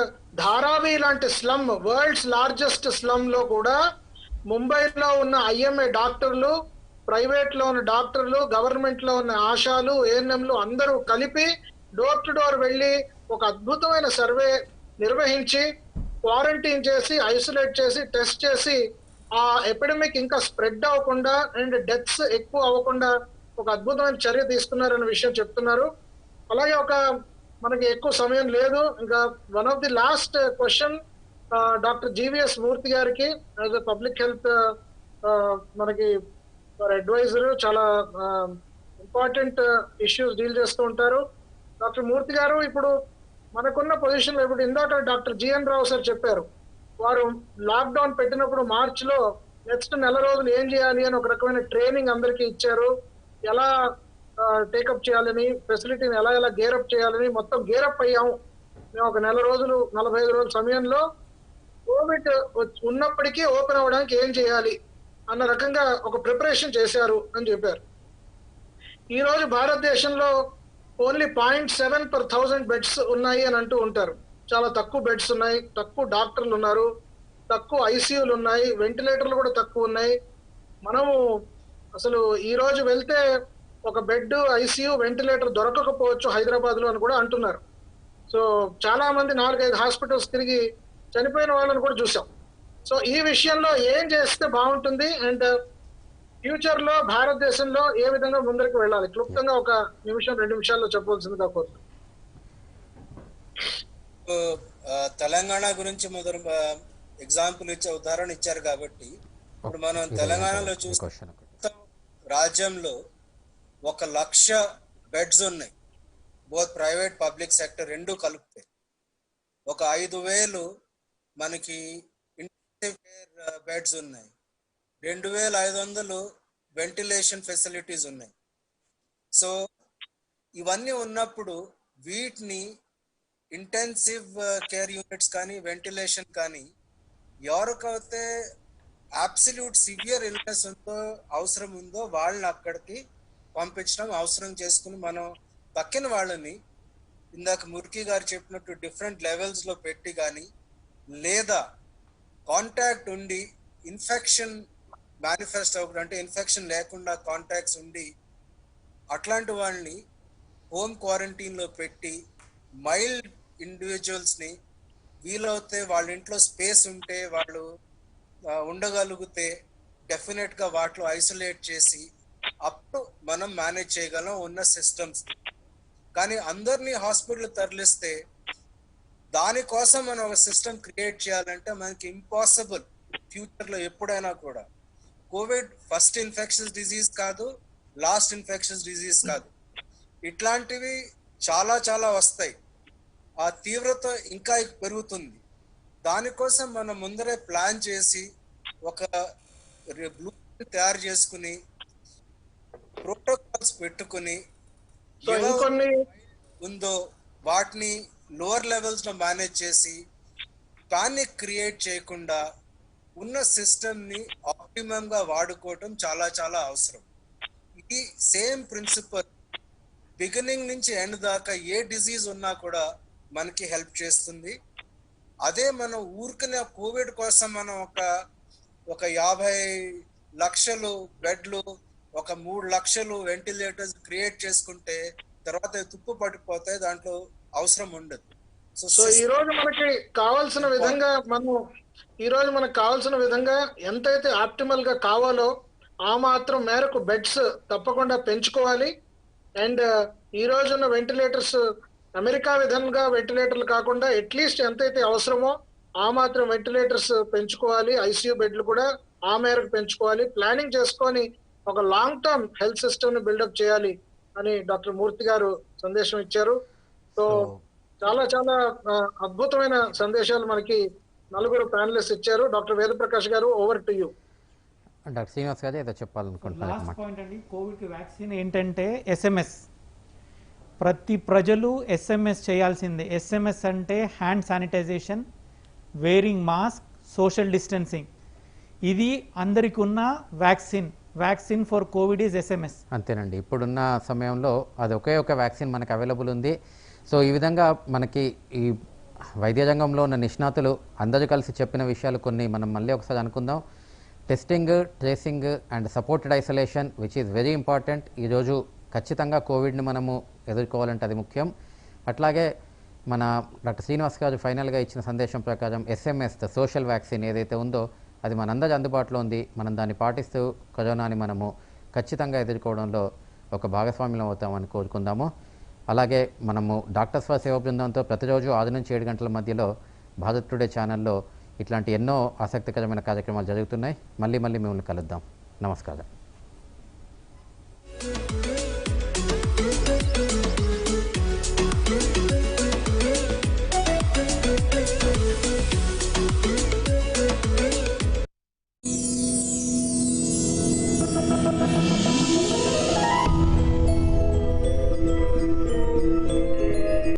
ధారావి లాంటి స్లమ్, వరల్డ్స్ లార్జెస్ట్ స్లమ్ లో కూడా ముంబైలో ఉన్న ఐఎంఏ డాక్టర్లు, ప్రైవేట్ లో ఉన్న డాక్టర్లు, గవర్నమెంట్ లో ఉన్న ఆశాలు, ఏఎన్ఎంలు అందరూ కలిపి డోర్ టు డోర్ వెళ్ళి ఒక అద్భుతమైన సర్వే నిర్వహించి క్వారంటైన్ చేసి ఐసోలేట్ చేసి టెస్ట్ చేసి ఆ ఎపిడమిక్ ఇంకా స్ప్రెడ్ అవ్వకుండా అండ్ డెత్స్ ఎక్కువ అవ్వకుండా ఒక అద్భుతమైన చర్య తీసుకున్నారనే విషయం చెప్తున్నారు. అలాగే మనకి ఎక్కువ సమయం లేదు, ఇంకా one of the last question doctor GVS Murthy గారికి యాజ్ అ పబ్లిక్ హెల్త్ మనకి అడ్వైజర్, చాలా ఇంపార్టెంట్ ఇష్యూస్ డీల్ చేస్తూ ఉంటారు. డాక్టర్ మూర్తి గారు, ఇప్పుడు మనకున్న పొజిషన్ లో ఇప్పుడు ఇందాక డాక్టర్ జిఎన్ రావు సార్ చెప్పారు, వారు లాక్డౌన్ పెట్టినప్పుడు మార్చ్ లో నెక్స్ట్ నెల రోజులు ఏం చేయాలి అని ఒక రకమైన ట్రైనింగ్ అందరికీ ఇచ్చారు. ఎలా టేకప్ చేయాలని, ఫెసిలిటీని ఎలా గేరప్ చేయాలని మొత్తం గేరప్ అయ్యాము మేము. ఒక 45 రోజుల సమయంలో కోవిడ్ ఉన్నప్పటికీ ఓపెన్ అవ్వడానికి ఏం చేయాలి అన్న రకంగా ఒక ప్రిపరేషన్ చేశారు అని చెప్పారు. ఈ రోజు భారతదేశంలో ఓన్లీ 0.7/1000 బెడ్స్ ఉన్నాయి అని అంటూ ఉంటారు. చాలా తక్కువ బెడ్స్ ఉన్నాయి, తక్కువ డాక్టర్లు ఉన్నారు, తక్కువ ఐసీయూలు ఉన్నాయి, వెంటిలేటర్లు కూడా తక్కువ ఉన్నాయి. మనము అసలు ఈ రోజు వెళ్తే ఒక బెడ్, ఐసీయూ, వెంటిలేటర్ దొరకకపోవచ్చు హైదరాబాద్ లో అని కూడా అంటున్నారు. సో చాలా మంది 4-5 హాస్పిటల్స్ తిరిగి చనిపోయిన వాళ్ళని కూడా చూసాం. సో ఈ విషయంలో ఏం చేస్తే బాగుంటుంది అండ్ ఫ్యూచర్ లో భారతదేశంలో ఏ విధంగా ముందరికి వెళ్ళాలి, క్లుప్తంగా 1-2 నిమిషాల్లో చెప్పవలసిందిగా కోరుతున్నాను. తెలంగాణ గురించి మొదలు ఎగ్జాంపుల్ ఉదాహరణ ఇచ్చారు కాబట్టి ఇప్పుడు మనం తెలంగాణలో చూస్తే రాజ్యంలో 1,00,000 బెడ్స్ ఉన్నాయి, బోత్ ప్రైవేట్ పబ్లిక్ సెక్టర్ రెండు కలిపితే. 5,000 మనకి ఇంటెన్సివ్ కేర్ బెడ్స్ ఉన్నాయి, 2500 వెంటిలేషన్ ఫెసిలిటీస్ ఉన్నాయి. సో ఇవన్నీ ఉన్నప్పుడు వీటిని ఇంటెన్సివ్ కేర్ యూనిట్స్ కానీ వెంటిలేషన్ కానీ ఎవరికైతే అబ్సల్యూట్ సివియర్ ఇల్నెస్ ఉందో అవసరం ఉందో వాళ్ళని అక్కడికి పంపించడం అవసరం చేసుకుని మనం తక్కిన వాళ్ళని ఇందాక మురికి గారు చెప్పినట్టు డిఫరెంట్ లెవెల్స్ లో పెట్టి కానీ లేదా కాంటాక్ట్ ఉండి ఇన్ఫెక్షన్ మేనిఫెస్ట్ అవ్వకుండా అంటే ఇన్ఫెక్షన్ లేకుండా కాంటాక్ట్స్ ఉండి అట్లాంటి వాళ్ళని హోమ్ క్వారంటైన్ లో పెట్టి మైల్డ్ ఇండివిజువల్స్ ని వీలవుతే వాళ్ళ ఇంట్లో స్పేస్ ఉంటే వాళ్ళు ఉండగలిగితే డెఫినెట్ గా వాటిలో ఐసోలేట్ చేసి అప్పుడు మనం మేనేజ్ చేయగలం ఉన్న సిస్టమ్స్. కానీ అందరినీ హాస్పిటల్ తరలిస్తే దానికోసం మనం ఒక సిస్టమ్ క్రియేట్ చేయాలంటే మనకి ఇంపాసిబుల్ ఫ్యూచర్ లో ఎప్పుడైనా కూడా. కోవిడ్ ఫస్ట్ ఇన్ఫెక్షన్స్ డిజీజ్ కాదు, లాస్ట్ ఇన్ఫెక్షన్స్ డిజీజ్ కాదు. ఇట్లాంటివి చాలా చాలా వస్తాయి. ఆ తీవ్రత ఇంకా పెరుగుతుంది. దానికోసం మనం ముందరే ప్లాన్ చేసి ఒక బ్లూ తయారు చేసుకుని ప్రోటోకాల్స్ పెట్టుకుని ఉందో వాటిని లోవర్ లెవెల్స్ లో మేనేజ్ చేసి పానిక్ క్రియేట్ చేయకుండా ఉన్న సిస్టమ్ ని ఆప్టిమమ్ గా వాడుకోవటం చాలా చాలా అవసరం. ఈ సేమ్ ప్రిన్సిపల్ బిగినింగ్ నుంచి ఎండ్ దాకా ఏ డిజీజ్ ఉన్నా కూడా మనకి హెల్ప్ చేస్తుంది. అదే మనం ఊరికనే కోవిడ్ కోసం మనం ఒక 50 లక్షలు బెడ్లు, ఒక 3 లక్షలు వెంటిలేటర్స్ క్రియేట్ చేసుకుంటే తర్వాత తుప్పు పడిపోతాయి, దాంట్లో అవసరం ఉండదు. సో ఈ రోజు మనకి కావాల్సిన విధంగా ఎంతైతే ఆప్టిమల్ గా కావాలో ఆ మాత్రం మేరకు బెడ్స్ తప్పకుండా పెంచుకోవాలి. అండ్ ఈ రోజున్న వెంటిలేటర్స్ అమెరికా విధంగా వెంటిలేటర్లు కాకుండా అట్లీస్ట్ ఎంతైతే అవసరమో ఆ మాత్రం వెంటిలేటర్స్ పెంచుకోవాలి. ఐసీయూ బెడ్లు కూడా ఆ మేరకు పెంచుకోవాలి. ప్లానింగ్ చేసుకొని ఒక లాంగ్ టర్మ్ హెల్త్ సిస్టమ్ ని బిల్డప్ చేయాలి అని డాక్టర్ మూర్తి గారు సందేశం ఇచ్చారు. సో చాలా చాలా అద్భుతమైన సందేశాలు మనకి నలుగురు ప్యానలిస్ట్ ఇచ్చారు. Doctor Vedaprakash garu, over to you. Doctor Srinivas garu ఏదో చెప్పాలనుకుంటున్నారు. లాస్ట్ పాయింట్ అండి, కోవిడ్ వ్యాక్సిన్ ఏంటంటే ఎస్ఎంఎస్. ప్రతి ప్రజలు ఎస్ఎంఎస్ చేయాల్సిందే. ఎస్ఎంఎస్ అంటే hand sanitization, wearing mask, social distancing. ఇది అందరికి ఉన్న vaccine for Covid is SMS. అంతేనండి, ఇప్పుడున్న సమయంలో అది ఒకే ఒక వ్యాక్సిన్ మనకు అవైలబుల్ ఉంది. సో ఈ విధంగా మనకి ఈ వైద్య రంగంలో ఉన్న నిష్ణాతులు అందరూ కలిసి చెప్పిన విషయాలు కొన్ని మనం మళ్ళీ ఒకసారి అనుకుందాం. Testing, tracing and supported isolation which is very important. ఈరోజు ఖచ్చితంగా కోవిడ్ని మనము ఎదుర్కోవాలంటే అది ముఖ్యం. అట్లాగే మన డాక్టర్ శ్రీనివాస్ గారు ఫైనల్గా ఇచ్చిన సందేశం ప్రకారం ఎస్ఎంఎస్ ద సోషల్ వ్యాక్సిన్ ఏదైతే ఉందో అది మనందరి అందుబాటులో ఉంది. మనం దాన్ని పాటిస్తూ కరోనాని మనము ఖచ్చితంగా ఎదుర్కోవడంలో ఒక భాగస్వామ్యం అవుతామని కోరుకుందాము. అలాగే మనము డాక్టర్స్ ఫర్ సేవ బృందంతో ప్రతిరోజు 6 నుంచి 7 గంటల మధ్యలో భారత్ టుడే ఛానల్లో ఇట్లాంటి ఎన్నో ఆసక్తికరమైన కార్యక్రమాలు జరుగుతున్నాయి. మళ్ళీ మిమ్మల్ని కలుద్దాం. నమస్కారం.